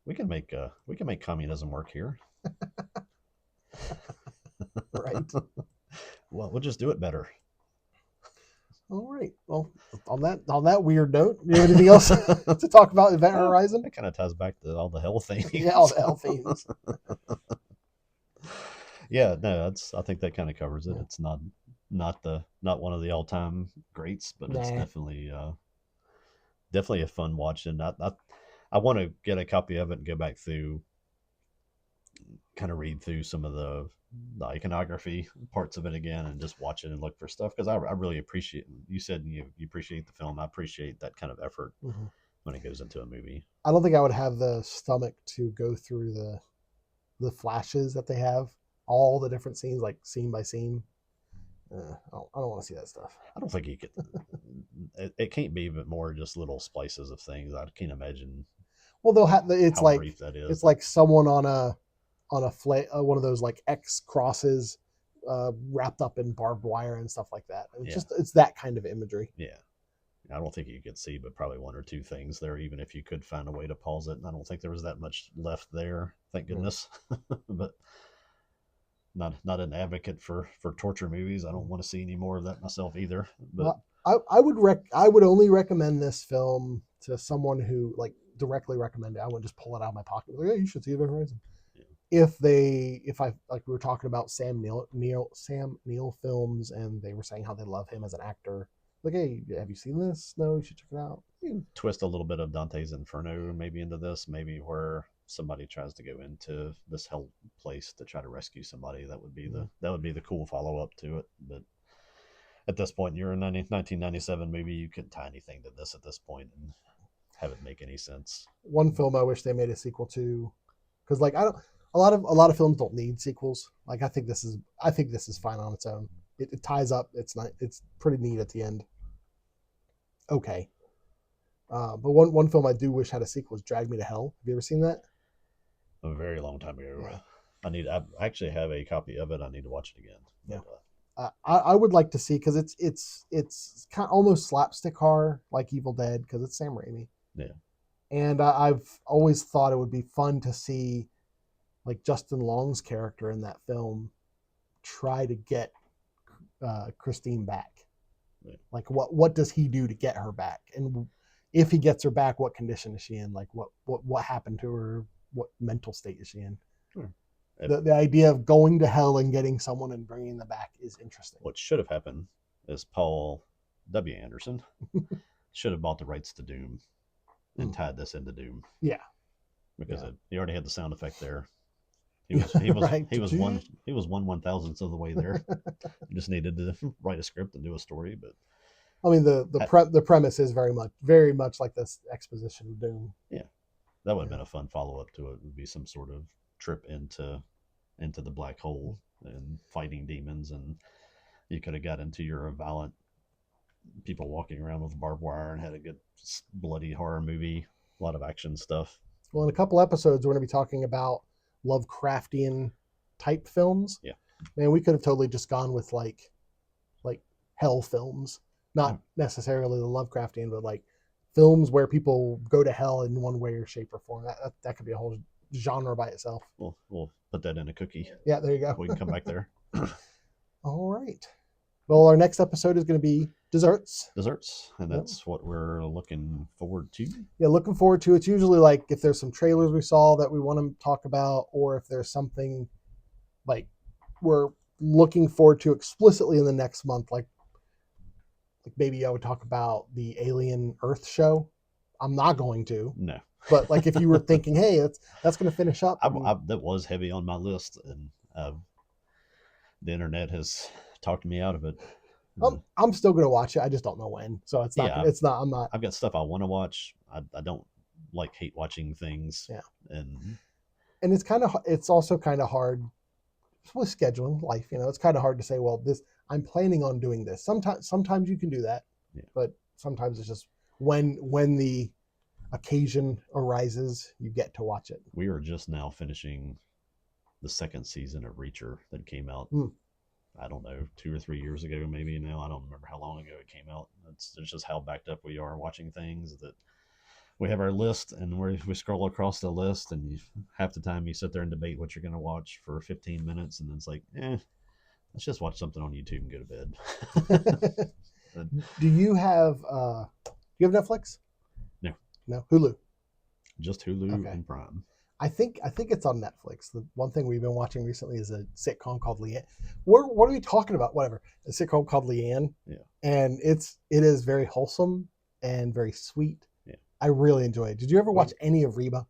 We can make communism work here. Right. Well, we'll just do it better. All right. Well, on that weird note, you have anything else to talk about Event Horizon? That kind of ties back to all the hell themes. Yeah, all the hell themes. Yeah, no, I think that kind of covers it. Yeah. It's not one of the all time greats, but it's definitely a fun watch, and I want to get a copy of it and go back through, kind of read through some of the iconography parts of it again and just watch it and look for stuff, because I really appreciate, you said you appreciate the film. I appreciate that kind of effort when it goes into a movie. I don't think I would have the stomach to go through the flashes that they have, all the different scenes, like scene by scene. I don't want to see that stuff. I don't think you could. It can't be but more just little splices of things. I can't imagine. Well, they'll have it's how like brief that is. It's like someone on a one of those like X crosses wrapped up in barbed wire and stuff like that. It's that kind of imagery. Yeah. I don't think you could see but probably one or two things there, even if you could find a way to pause it. And I don't think there was that much left there, thank goodness. But not an advocate for torture movies. I don't want to see any more of that myself either. But I would only recommend this film to someone who like directly recommend it. I wouldn't just pull it out of my pocket. Like, hey, you should see Event Horizon. If I like, we were talking about Sam Neill films, and they were saying how they love him as an actor. Like, hey, have you seen this? No, you should check it out. You twist a little bit of Dante's Inferno maybe into this, maybe where somebody tries to go into this hell place to try to rescue somebody. That would be the cool follow up to it. But at this point, you're in 1997 movie. You could tie anything to this at this point and have it make any sense. One film I wish they made a sequel to, because like a lot of films don't need sequels. Like I think this is fine on its own. It ties up. It's pretty neat at the end. Okay. But one film I do wish had a sequel is Drag Me to Hell. Have you ever seen that? A very long time ago. Yeah. I actually have a copy of it. I need to watch it again. Yeah. I would like to see, because it's kind of almost slapstick horror like Evil Dead, because it's Sam Raimi. Yeah. And I've always thought it would be fun to see like Justin Long's character in that film try to get Christine back. Yeah. Like what does he do to get her back? And if he gets her back, what condition is she in? Like what happened to her? What mental state is she in? Sure. The idea of going to hell and getting someone and bringing them back is interesting. What should have happened is Paul W. Anderson should have bought the rights to Doom and tied this into Doom. Yeah. Because he already had the sound effect there. He was right. he was 1/1000th of the way there. He just needed to write a script and do a story. But I mean, the premise is very much like this exposition of Doom. Yeah, that would have been a fun follow up to it. Would be some sort of trip into the black hole and fighting demons, and you could have got into your violent people walking around with barbed wire and had a good bloody horror movie. A lot of action stuff. Well, in a couple episodes, we're going to be talking about Lovecraftian type films. Yeah, man, we could have totally just gone with like hell films, not necessarily the Lovecraftian, but like films where people go to hell in one way or shape or form. That could be a whole genre by itself. We'll put that in a cookie. Yeah, there you go. We can come back there. All right. Well, our next episode is going to be desserts, and that's what we're looking forward to. Yeah, looking forward to. It's usually like if there's some trailers we saw that we want to talk about, or if there's something like we're looking forward to explicitly in the next month, like maybe I would talk about the Alien Earth show. I'm not going to. No. But like if you were thinking, hey, that's going to finish up. That was heavy on my list, and the internet has talked me out of it. I'm still going to watch it. I just don't know when. So it's not. Yeah, It's not. I'm not. I've got stuff I want to watch. I don't hate watching things. Yeah. And it's kind of. It's also kind of hard with scheduling life. It's kind of hard to say. Well, I'm planning on doing this. Sometimes you can do that, but sometimes it's just when the occasion arises, you get to watch it. We are just now finishing the second season of Reacher that came out. I don't know, 2 or 3 years ago, maybe now. I don't remember how long ago it came out. It's just how backed up we are watching things that we have our list, and we scroll across the list, and half the time you sit there and debate what you're going to watch for 15 minutes, and then it's like, let's just watch something on YouTube and go to bed. Do you have Netflix? No, Hulu. Just Hulu and Prime. I think it's on Netflix. The one thing we've been watching recently is a sitcom called Leanne. What are we talking about? Whatever. A sitcom called Leanne. Yeah. And it is very wholesome and very sweet. Yeah. I really enjoy it. Did you ever watch any of Reba?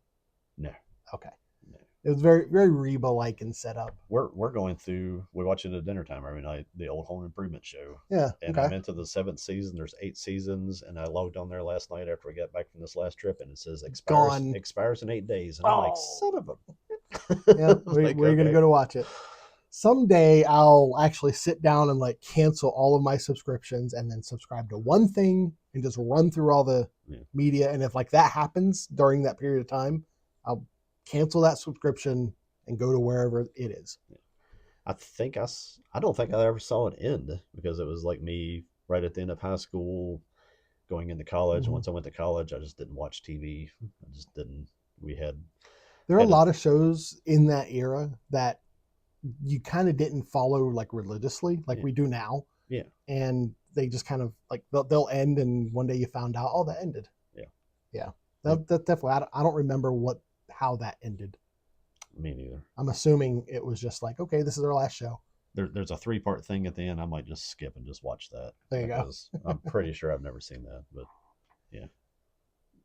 No. Okay. No. It was very, very Reba-like in setup. We're going through. We watch it at dinner time every night. The old Home Improvement show. Yeah. And I'm into the 7th season. There's 8 seasons, and I logged on there last night after we got back from this last trip, and it says expires in 8 days. And I'm like, son of a. Yeah. We're gonna go to watch it. Someday I'll actually sit down and like cancel all of my subscriptions and then subscribe to one thing and just run through all the media. And if like that happens during that period of time, I'll cancel that subscription and go to wherever it is. I don't think I ever saw it end, because it was like me right at the end of high school going into college. Mm-hmm. Once I went to college, I just didn't watch TV. I just didn't. There are a lot of shows in that era that you kind of didn't follow like religiously like we do now. Yeah. And they just kind of like they'll end, and one day you found out, oh, that ended. Yeah. Yeah. That definitely, I don't remember how that ended. Me neither. I'm assuming it was just like, okay, this is our last show. There's a 3-part thing at the end. I might just skip and just watch that. There you go. I'm pretty sure I've never seen that, but yeah.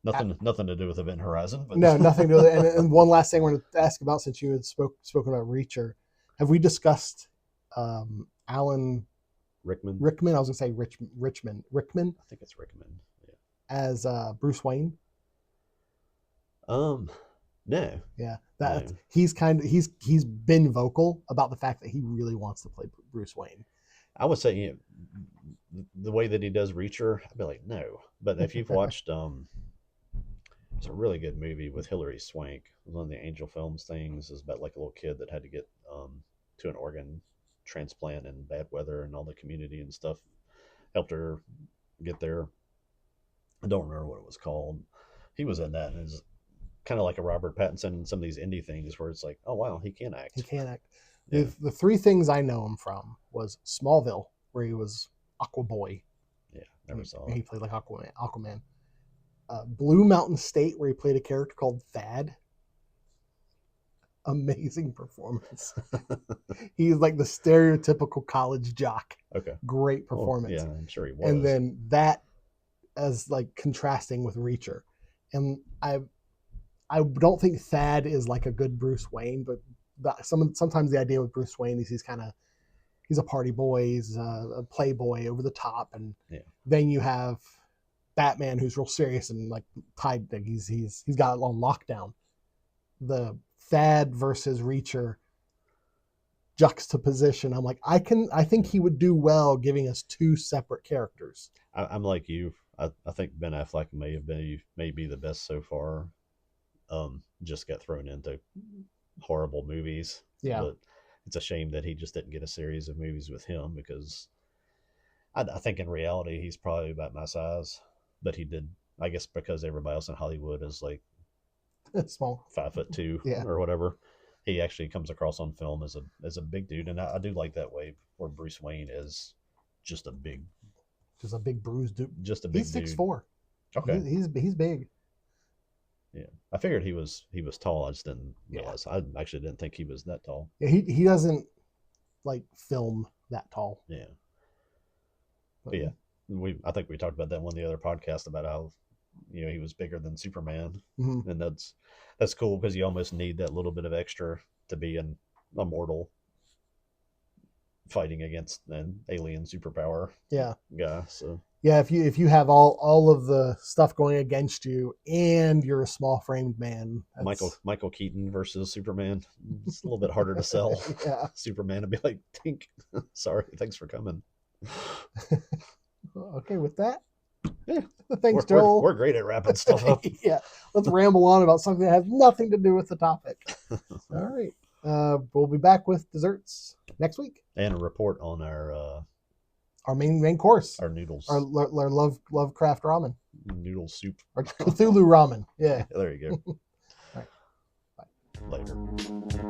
Nothing to do with Event Horizon. But. No, nothing to do with it. And one last thing I wanted to ask about, since you had spoken about Reacher, have we discussed Alan Rickman? I was going to say Rickman. I think it's Rickman. Yeah. As Bruce Wayne. No. Yeah, he's been vocal about the fact that he really wants to play Bruce Wayne. I would say the way that he does Reacher, I'd be like, no. But if you've watched, it's a really good movie with Hilary Swank. It was one of the Angel Films things. It's about like a little kid that had to get to an organ transplant in bad weather, and all the community and stuff helped her get there. I don't remember what it was called. He was in that, and it's kind of like a Robert Pattinson in some of these indie things where it's like, oh wow, he can act. Yeah. The 3 things I know him from was Smallville, where he was Aquaboy. Yeah, never saw it. He played like Aquaman. Blue Mountain State, where he played a character called Thad. Amazing performance. He's like the stereotypical college jock. Okay. Great performance. Yeah, I'm sure he was. And then that as like contrasting with Reacher. And I don't think Thad is like a good Bruce Wayne, but sometimes the idea with Bruce Wayne is he's a party boy, he's a playboy over the top, and then you have Batman, who's real serious and like tied. Like he's got it on lockdown. The Thad versus Reacher juxtaposition, I'm like, I think he would do well giving us 2 separate characters. I'm like you. I think Ben Affleck may be the best so far. Just got thrown into horrible movies. Yeah. But it's a shame that he just didn't get a series of movies with him, because I think in reality he's probably about my size, but he did, I guess because everybody else in Hollywood is like small, 5'2" or whatever. He actually comes across on film as a big dude, and I do like that way where Bruce Wayne is just a big bruised dude. Just a big dude. He's 6'4". Okay. He's big. Yeah, I figured he was tall. I just didn't realize. I actually didn't think he was that tall. Yeah, he doesn't like film that tall. Yeah, but yeah, I think we talked about that in one of the other podcasts about how he was bigger than Superman, Mhm. and that's cool because you almost need that little bit of extra to be an immortal fighting against an alien superpower Yeah. guy. So Yeah, if you have all of the stuff going against you and you're a small framed man, that's Michael Keaton versus Superman, it's a little bit harder to sell. yeah. Superman would be like, Tink, sorry, thanks for coming. Okay, with that, Yeah, thanks, Joel. we're great at wrapping stuff up. Yeah, let's ramble on about something that has nothing to do with the topic. All right, we'll be back with desserts next week. And a report on Our main course, our noodles, our Lovecraft ramen, noodle soup, or Cthulhu ramen. Yeah. there you go. All right. Bye. Later.